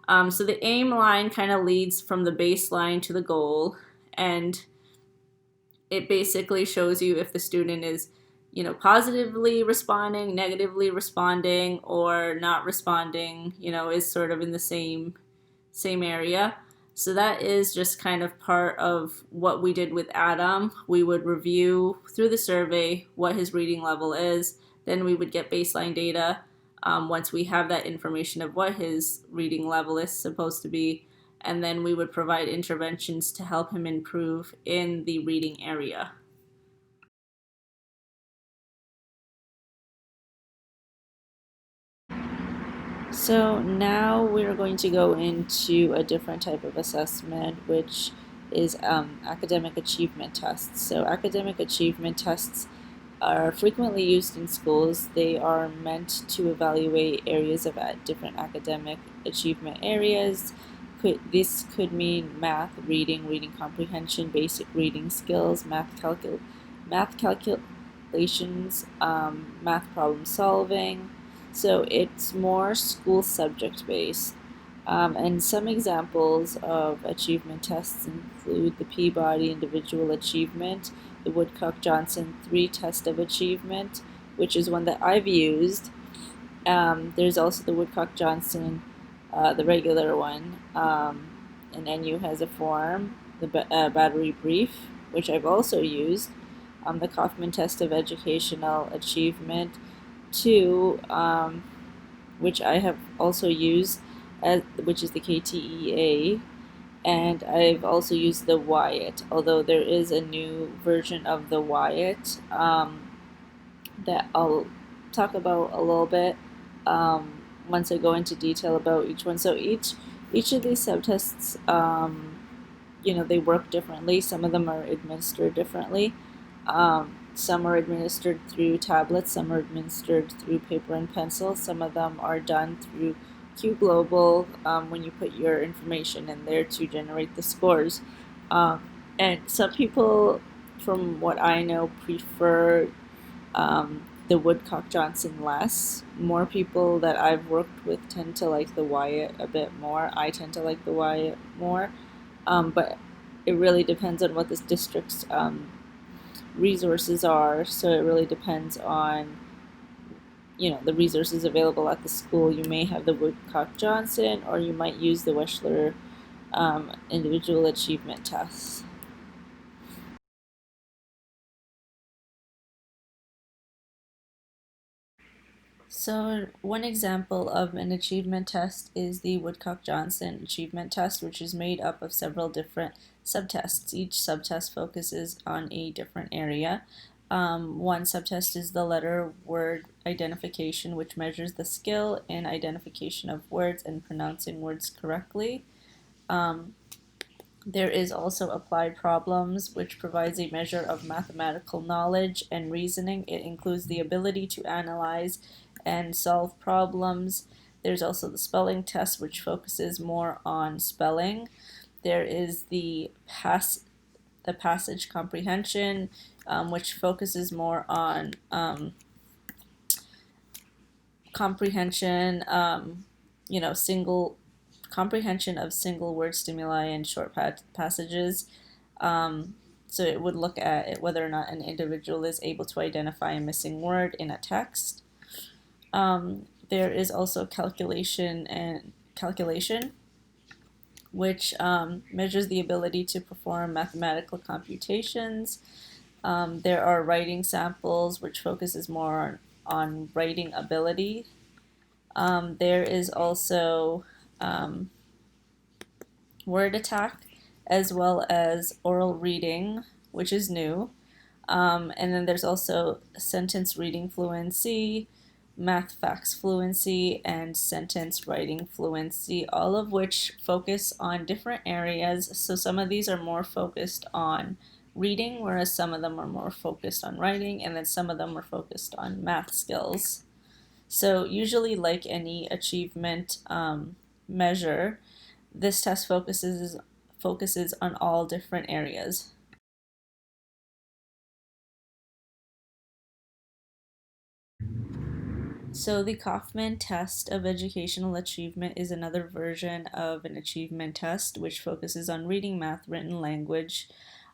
So the aim line kind of leads from the baseline to the goal, and it basically shows you if the student is positively responding, negatively responding, or not responding, is sort of in the same area. So that is just kind of part of what we did with Adam. We would review through the survey what his reading level is. Then we would get baseline data once we have that information of what his reading level is supposed to be. And then we would provide interventions to help him improve in the reading area. So now we're going to go into a different type of assessment, which is academic achievement tests. So academic achievement tests are frequently used in schools. They are meant to evaluate areas of different academic achievement areas. This could mean math, reading comprehension, basic reading skills, math calculations, math problem solving. So it's more school subject based. And some examples of achievement tests include the Peabody Individual Achievement, the Woodcock-Johnson 3 Test of Achievement, which is one that I've used. There's also the Woodcock-Johnson, the regular one, and NU has a form, the battery brief, which I've also used, the Kaufman Test of Educational Achievement 2, which I have also used, which is the KTEA, and I've also used the Wyatt, although there is a new version of the Wyatt that I'll talk about a little bit once I go into detail about each one. So each of these subtests, they work differently. Some of them are administered differently. Some are administered through tablets, some are administered through paper and pencil, some of them are done through Q Global when you put your information in there to generate the scores. And some people, from what I know, prefer the Woodcock Johnson less. More people that I've worked with tend to like the Wyatt a bit more. I tend to like the Wyatt more. But it really depends on what this district's resources are. So it really depends on the resources available at the school. You may have the Woodcock Johnson, or you might use the Wechsler individual achievement tests. So one example of an achievement test is the Woodcock-Johnson achievement test, which is made up of several different subtests. Each subtest focuses on a different area. One subtest is the letter word identification, which measures the skill in identification of words and pronouncing words correctly. Um, there is also applied problems, which provides a measure of mathematical knowledge and reasoning. It includes the ability to analyze and solve problems. There's also the spelling test, which focuses more on spelling. There is the passage comprehension, which focuses more on comprehension, single comprehension of single word stimuli and short passages. Um, so it would look at whether or not an individual is able to identify a missing word in a text. There is also calculation, which measures the ability to perform mathematical computations. There are writing samples, which focuses more on writing ability. There is also um, word attack, as well as oral reading, which is new. And then there's also sentence reading fluency, math facts fluency, and sentence writing fluency, all of which focus on different areas. So some of these are more focused on reading, whereas some of them are more focused on writing, and then some of them are focused on math skills. So usually, like any achievement measure, this test focuses on all different areas. So the Kaufman test of educational achievement is another version of an achievement test which focuses on reading, math, written language,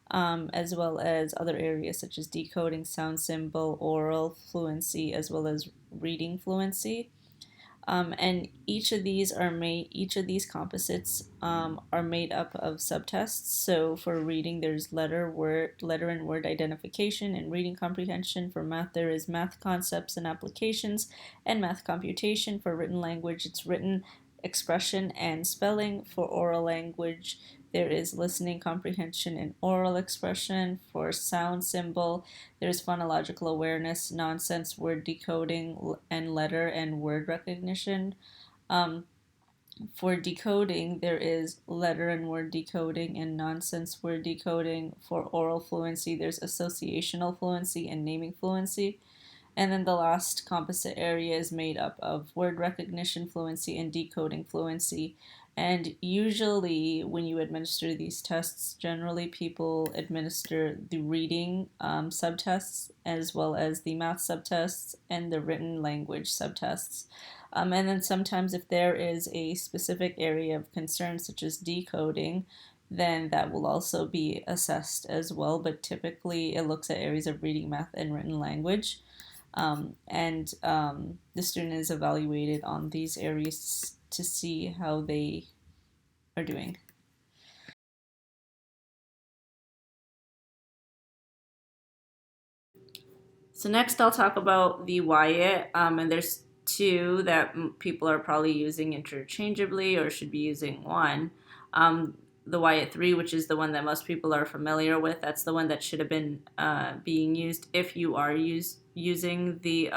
as well as other areas such as decoding, sound symbol, oral fluency, as well as reading fluency. And each of these composites are made up of subtests. So for reading, there's letter and word identification, and reading comprehension. For math, there is math concepts and applications, and math computation. For written language, it's written expression and spelling. For oral language, there is listening comprehension and oral expression. For sound symbol, there's phonological awareness, nonsense word decoding, and letter and word recognition. Um, for decoding, there is letter and word decoding and nonsense word decoding. For oral fluency, there's associational fluency and naming fluency. And then the last composite area is made up of word recognition fluency and decoding fluency. And usually, when you administer these tests, generally people administer the reading subtests as well as the math subtests and the written language subtests. And then sometimes, if there is a specific area of concern, such as decoding, then that will also be assessed as well. But typically, it looks at areas of reading, math, and written language. And the student is evaluated on these areas to see how they are doing. So next I'll talk about the Wyatt, and there's two that people are probably using interchangeably or should be using one. The Wyatt 3, which is the one that most people are familiar with, that's the one that should have been being used if you are using the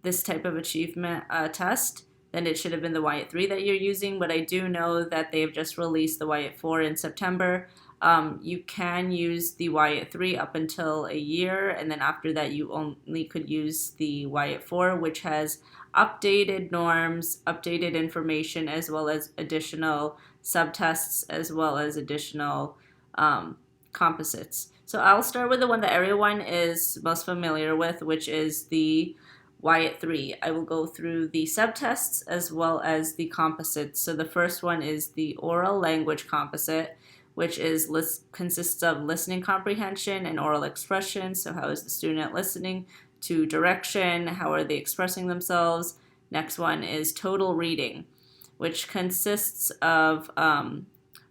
this type of achievement test, then it should have been the Wyatt 3 that you're using. But I do know that they've just released the Wyatt 4 in September. You can use the Wyatt 3 up until a year, and then after that, you only could use the Wyatt 4, which has updated norms, updated information, as well as additional subtests, as well as additional composites. So I'll start with the one that everyone is most familiar with, which is the Wyatt 3. I will go through the subtests as well as the composites. So the first one is the oral language composite, which consists of listening comprehension and oral expression. So how is the student listening to direction? How are they expressing themselves? Next one is total reading, which consists of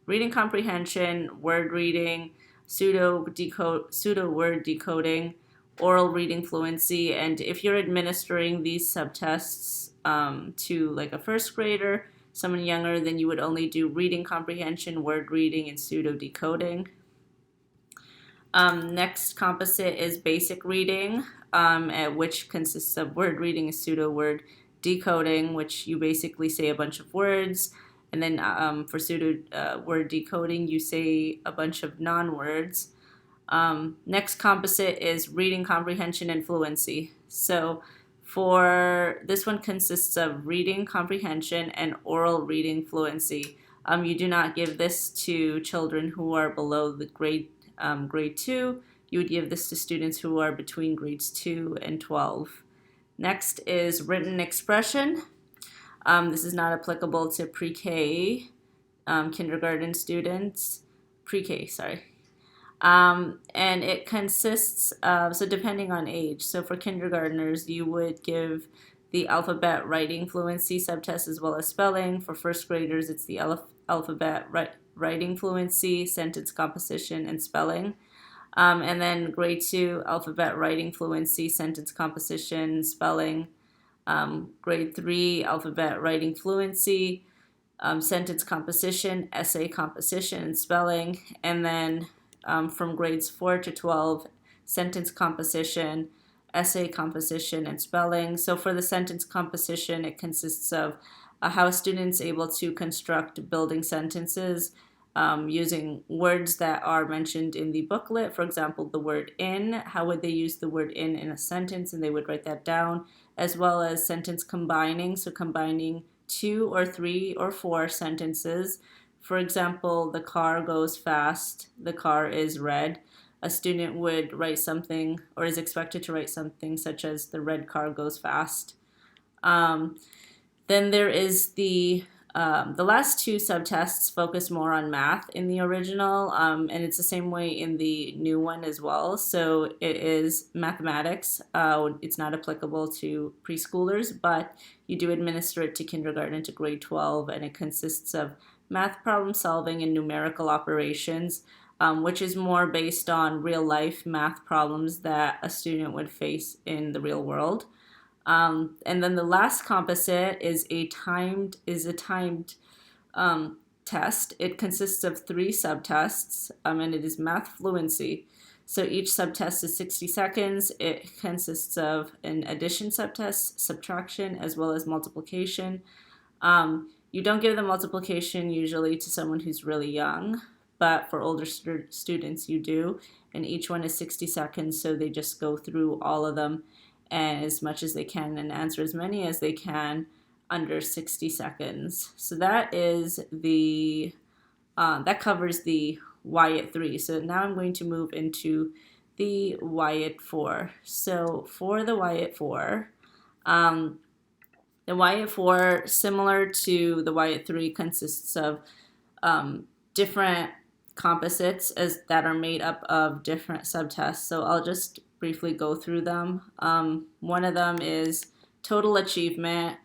reading comprehension, word reading, pseudo word decoding, oral reading fluency. And if you're administering these subtests to like a first grader, someone younger, then you would only do reading comprehension, word reading, and pseudo decoding. Next composite is basic reading, which consists of word reading and pseudo word decoding, which you basically say a bunch of words. And then for pseudo word decoding, you say a bunch of non-words. Next composite is reading comprehension and fluency. So for this one consists of reading comprehension and oral reading fluency. You do not give this to children who are below the grade 2. You would give this to students who are between grades 2 and 12. Next is written expression. This is not applicable to pre-K kindergarten students. Pre-K, sorry. And it consists of, so depending on age, so for kindergartners, you would give the alphabet writing fluency subtest as well as spelling. For first graders, it's the alphabet writing fluency, sentence composition, and spelling. And then grade 2, alphabet writing fluency, sentence composition, spelling. Grade 3, alphabet writing fluency, sentence composition, essay composition, and spelling. And then from grades 4 to 12, sentence composition, essay composition, and spelling. So for the sentence composition, it consists of how a student is able to construct building sentences using words that are mentioned in the booklet. For example, the word in, how would they use the word in a sentence, and they would write that down, as well as sentence combining, so combining 2 or 3 or 4 sentences. For example, the car goes fast, the car is red. A student would write something, or is expected to write something such as the red car goes fast. Then there is the last two subtests focus more on math in the original, and it's the same way in the new one as well. So it is mathematics. It's not applicable to preschoolers, but you do administer it to kindergarten to grade 12, and it consists of math problem solving and numerical operations, which is more based on real life math problems that a student would face in the real world. And then the last composite is a timed test. It consists of 3 subtests, and it is math fluency. So each subtest is 60 seconds. It consists of an addition subtest, subtraction, as well as multiplication. You don't give the multiplication usually to someone who's really young, but for older students you do. And each one is 60 seconds, so they just go through all of them as much as they can and answer as many as they can. under 60 seconds. So that is that covers the Wyatt 3. So now I'm going to move into the Wyatt 4. So for um, the Wyatt 4, similar to the Wyatt 3, consists of different composites that are made up of different subtests. So I'll just briefly go through them. One of them is total achievement,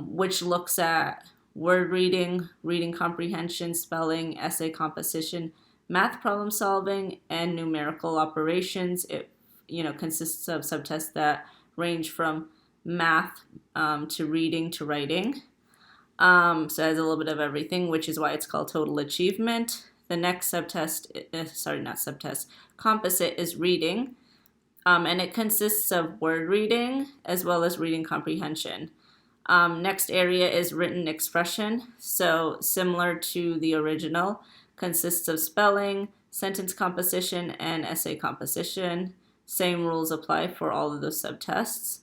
which looks at word reading, reading comprehension, spelling, essay composition, math problem solving, and numerical operations. It consists of subtests that range from math to reading to writing. So it has a little bit of everything, which is why it's called total achievement. The next composite is reading, and it consists of word reading as well as reading comprehension. Next area is written expression, so similar to the original, consists of spelling, sentence composition, and essay composition. Same rules apply for all of those subtests.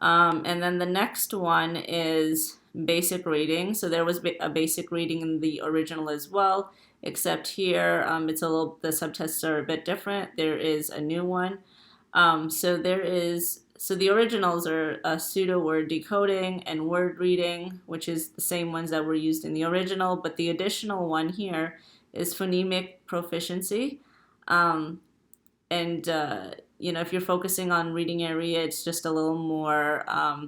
And then the next one is basic reading. So there was a basic reading in the original as well, except here the subtests are a bit different. There is a new one. So the originals are pseudo word decoding and word reading, which is the same ones that were used in the original, but the additional one here is phonemic proficiency. And if you're focusing on reading area, it's just a little more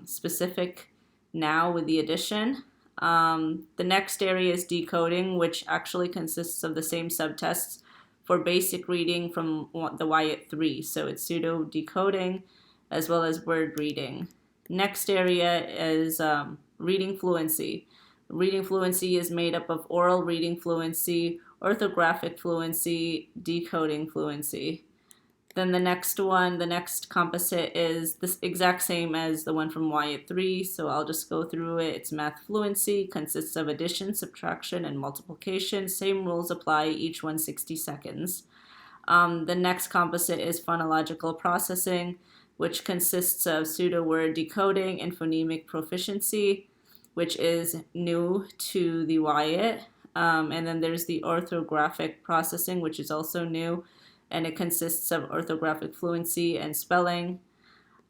specific now with the addition. The next area is decoding, which actually consists of the same subtests for basic reading from the Wyatt 3. So it's pseudo decoding as well as word reading. Next area is reading fluency. Reading fluency is made up of oral reading fluency, orthographic fluency, decoding fluency. Then the next composite is this exact same as the one from Wyatt 3, so I'll just go through it. It's math fluency, consists of addition, subtraction, and multiplication. Same rules apply, each one 60 seconds. The next composite is phonological processing, which consists of pseudo-word decoding and phonemic proficiency, which is new to the Wyatt. And then there's the orthographic processing, which is also new, and it consists of orthographic fluency and spelling.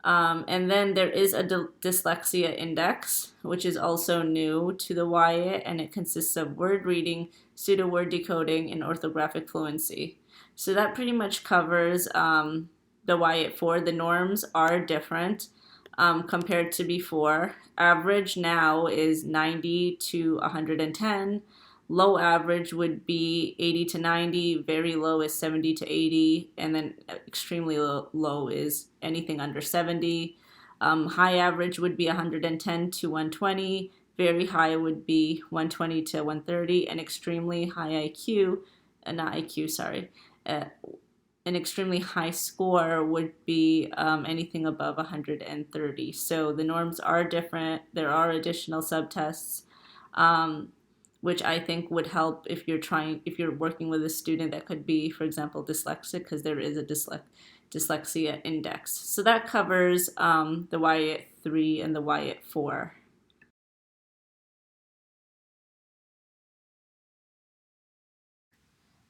And then there is a dyslexia index, which is also new to the Wyatt, and it consists of word reading, pseudo-word decoding, and orthographic fluency. So that pretty much covers the Wyatt 4. The norms are different compared to before. Average now is 90 to 110. Low average would be 80 to 90, very low is 70 to 80, and then extremely low is anything under 70. High average would be 110 to 120, very high would be 120 to 130, and extremely high IQ, not IQ, sorry, an extremely high score would be anything above 130. So the norms are different. There are additional subtests. Which I think would help if you're working with a student that could be, for example, dyslexic, because there is a dyslexia index. So that covers the Wyatt 3 and the Wyatt 4.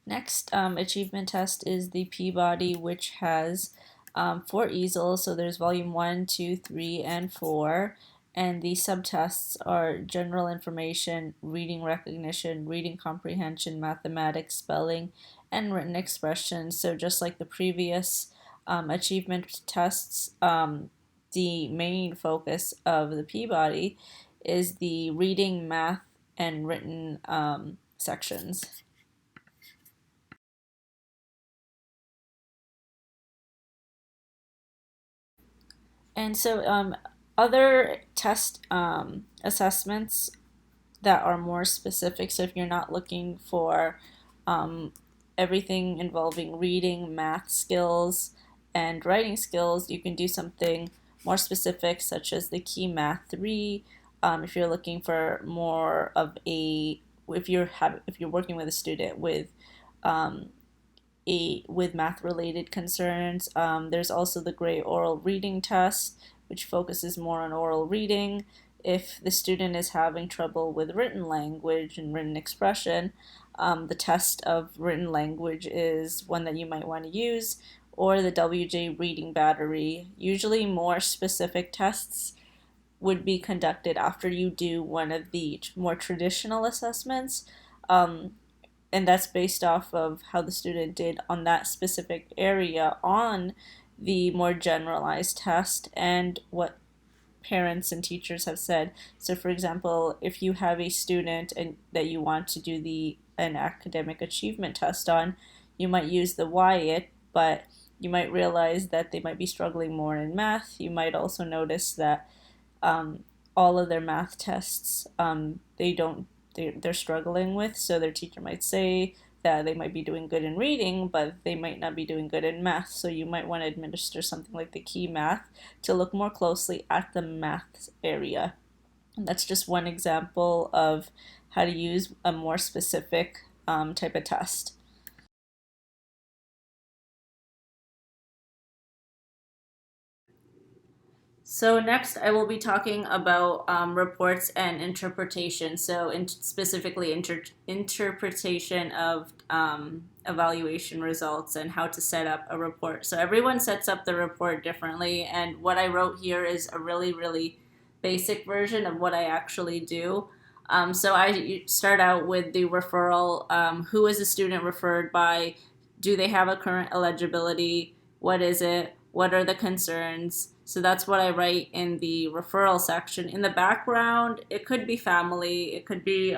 Next achievement test is the Peabody, which has 4 easels. So there's volume 1, 2, 3, and 4. And the subtests are general information, reading recognition, reading comprehension, mathematics, spelling, and written expression. So just like the previous achievement tests, the main focus of the Peabody is the reading, math, and written sections. And so other test assessments that are more specific, so if you're not looking for um, everything involving reading, math skills, and writing skills, you can do something more specific, such as the Key Math 3. If you're looking for more of if you're working with a student um, with math related concerns. There's also the Gray Oral Reading Test, which focuses more on oral reading. If the student is having trouble with written language and written expression, the test of written language is one that you might want to use, or the WJ reading battery. Usually more specific tests would be conducted after you do one of the more traditional assessments. Um, and that's based off of how the student did on that specific area on the more generalized test and what parents and teachers have said. So, for example, if you have a student and that you want to do the an academic achievement test on, you might use the Wyatt, but you might realize that they might be struggling more in math. You might also notice that um, all of their math tests they're struggling with. So their teacher might say that they might be doing good in reading, but they might not be doing good in math. So you might want to administer something like the key math to look more closely at the math area. And that's just one example of how to use a more specific type of test. So next, I will be talking about reports and interpretation. So specifically, interpretation of evaluation results and how to set up a report. So everyone sets up the report differently, and what I wrote here is a really, really basic version of what I actually do. So I start out with the referral. Who is the student referred by? Do they have a current eligibility? What is it? What are the concerns? So that's what I write in the referral section. In the background, it could be family. It could be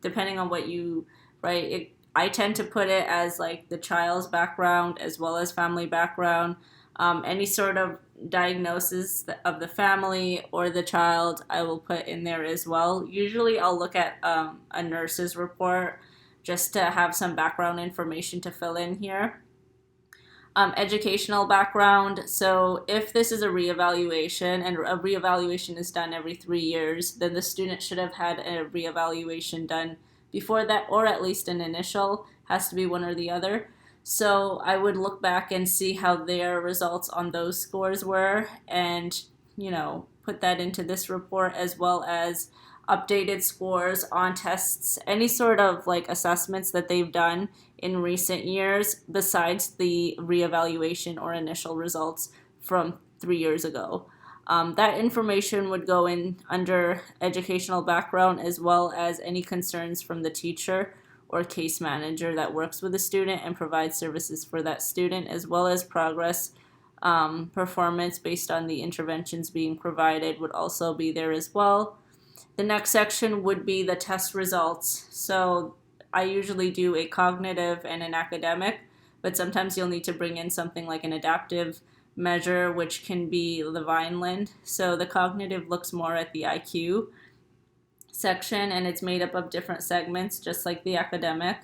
depending on what you write. I tend to put it as like the child's background as well as family background. Any sort of diagnosis of the family or the child, I will put in there as well. Usually, I'll look at a nurse's report just to have some background information to fill in here. Educational background. So if this is a reevaluation and a reevaluation is done every 3 years, then the student should have had a reevaluation done before that, or at least an initial. Has to be one or the other. So I would look back and see how their results on those scores were, and put that into this report, as well as updated scores on tests, any sort of like assessments that they've done in recent years besides the reevaluation or initial results from 3 years ago. That information would go in under educational background, as well as any concerns from the teacher or case manager that works with the student and provides services for that student, as well as progress. Performance based on the interventions being provided would also be there as well. The next section would be the test results. So I usually do a cognitive and an academic, but sometimes you'll need to bring in something like an adaptive measure, which can be the Vineland. So the cognitive looks more at the IQ section, and it's made up of different segments, just like the academic.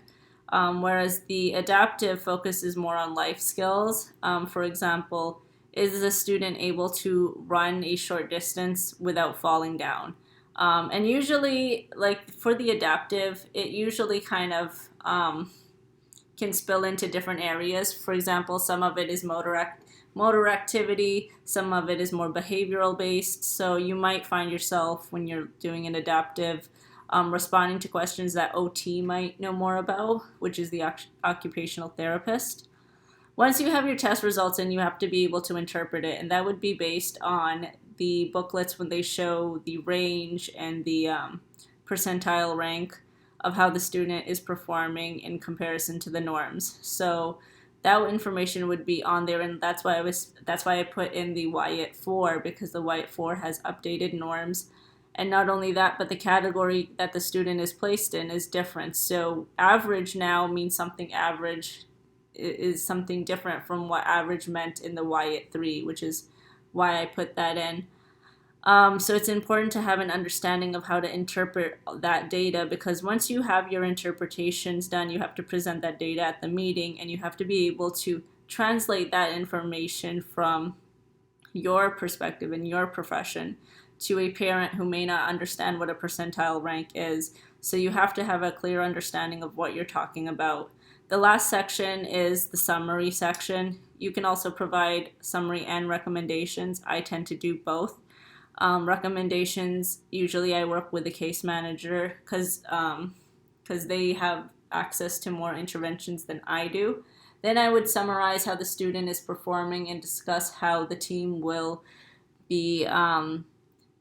Whereas the adaptive focuses more on life skills. For example, is the student able to run a short distance without falling down? And usually, like for the adaptive, it usually kind of can spill into different areas. For example, some of it is motor activity, some of it is more behavioral based. So you might find yourself, when you're doing an adaptive, responding to questions that OT might know more about, which is the occupational therapist. Once you have your test results in, you have to be able to interpret it, and that would be based on the booklets when they show the range and the percentile rank of how the student is performing in comparison to the norms. So that information would be on there, and that's why I put in the Wyatt 4, because the Wyatt 4 has updated norms. And not only that, but the category that the student is placed in is different. So average now means something average is something different from what average meant in the Wyatt 3, which is why I put that in. So it's important to have an understanding of how to interpret that data, because once you have your interpretations done, you have to present that data at the meeting, and you have to be able to translate that information from your perspective and your profession to a parent who may not understand what a percentile rank is. So you have to have a clear understanding of what you're talking about. The last section is the summary section. You can also provide summary and recommendations. I tend to do both. Recommendations, usually I work with the case manager because they have access to more interventions than I do. Then I would summarize how the student is performing and discuss how the team will be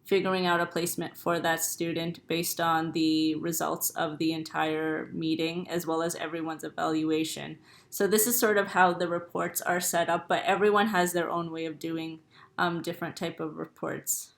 figuring out a placement for that student based on the results of the entire meeting as well as everyone's evaluation. So this is sort of how the reports are set up, but everyone has their own way of doing different type of reports.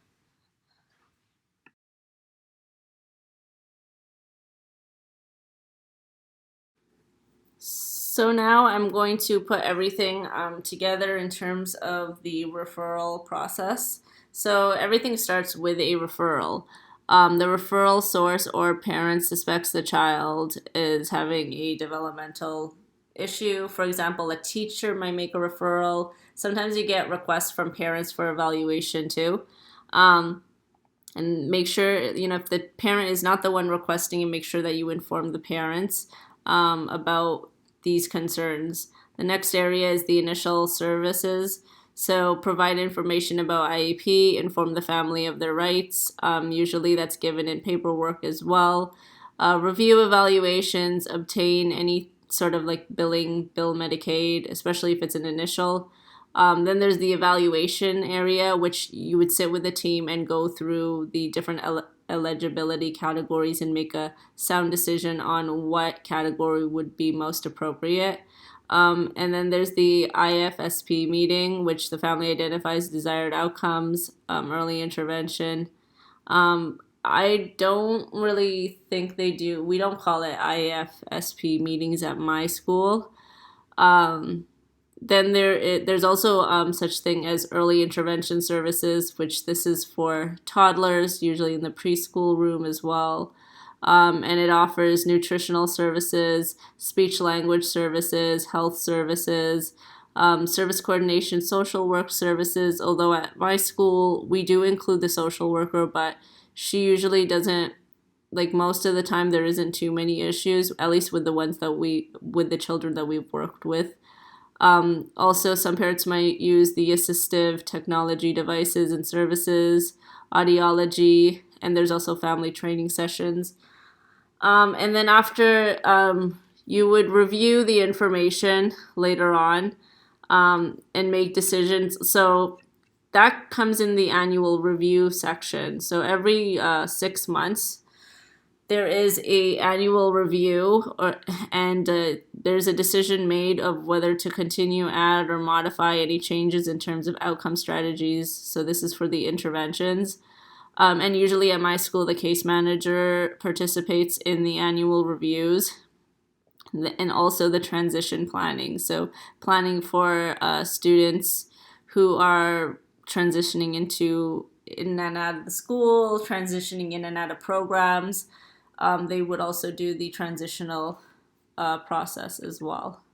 So now I'm going to put everything together in terms of the referral process. So everything starts with a referral. The referral source or parent suspects the child is having a developmental issue. For example, a teacher might make a referral. Sometimes you get requests from parents for evaluation too. Um, and make sure, if the parent is not the one requesting, and make sure that you inform the parents about these concerns. The next area is the initial services. So provide information about IEP, inform the family of their rights. Usually that's given in paperwork as well. Review evaluations, obtain any sort of like bill Medicaid, especially if it's an initial. Then there's the evaluation area, which you would sit with the team and go through the different eligibility categories and make a sound decision on what category would be most appropriate. And then there's the IFSP meeting, which the family identifies desired outcomes, early intervention. I don't really think they do. We don't call it IFSP meetings at my school. Um, then there's also such thing as early intervention services, which this is for toddlers, usually in the preschool room as well. And it offers nutritional services, speech language services, health services, service coordination, social work services. Although at my school, we do include the social worker, but she usually doesn't, like most of the time, there isn't too many issues, at least with with the children that we've worked with. Also, some parents might use the assistive technology devices and services, audiology, and there's also family training sessions. And then after you would review the information later on and make decisions. So that comes in the annual review section. So every 6 months, there is a annual review and there's a decision made of whether to continue, add, or modify any changes in terms of outcome strategies. So this is for the interventions. And usually at my school, the case manager participates in the annual reviews and also the transition planning. So planning for students who are transitioning in and out of the school, transitioning in and out of programs. They would also do the transitional process as well.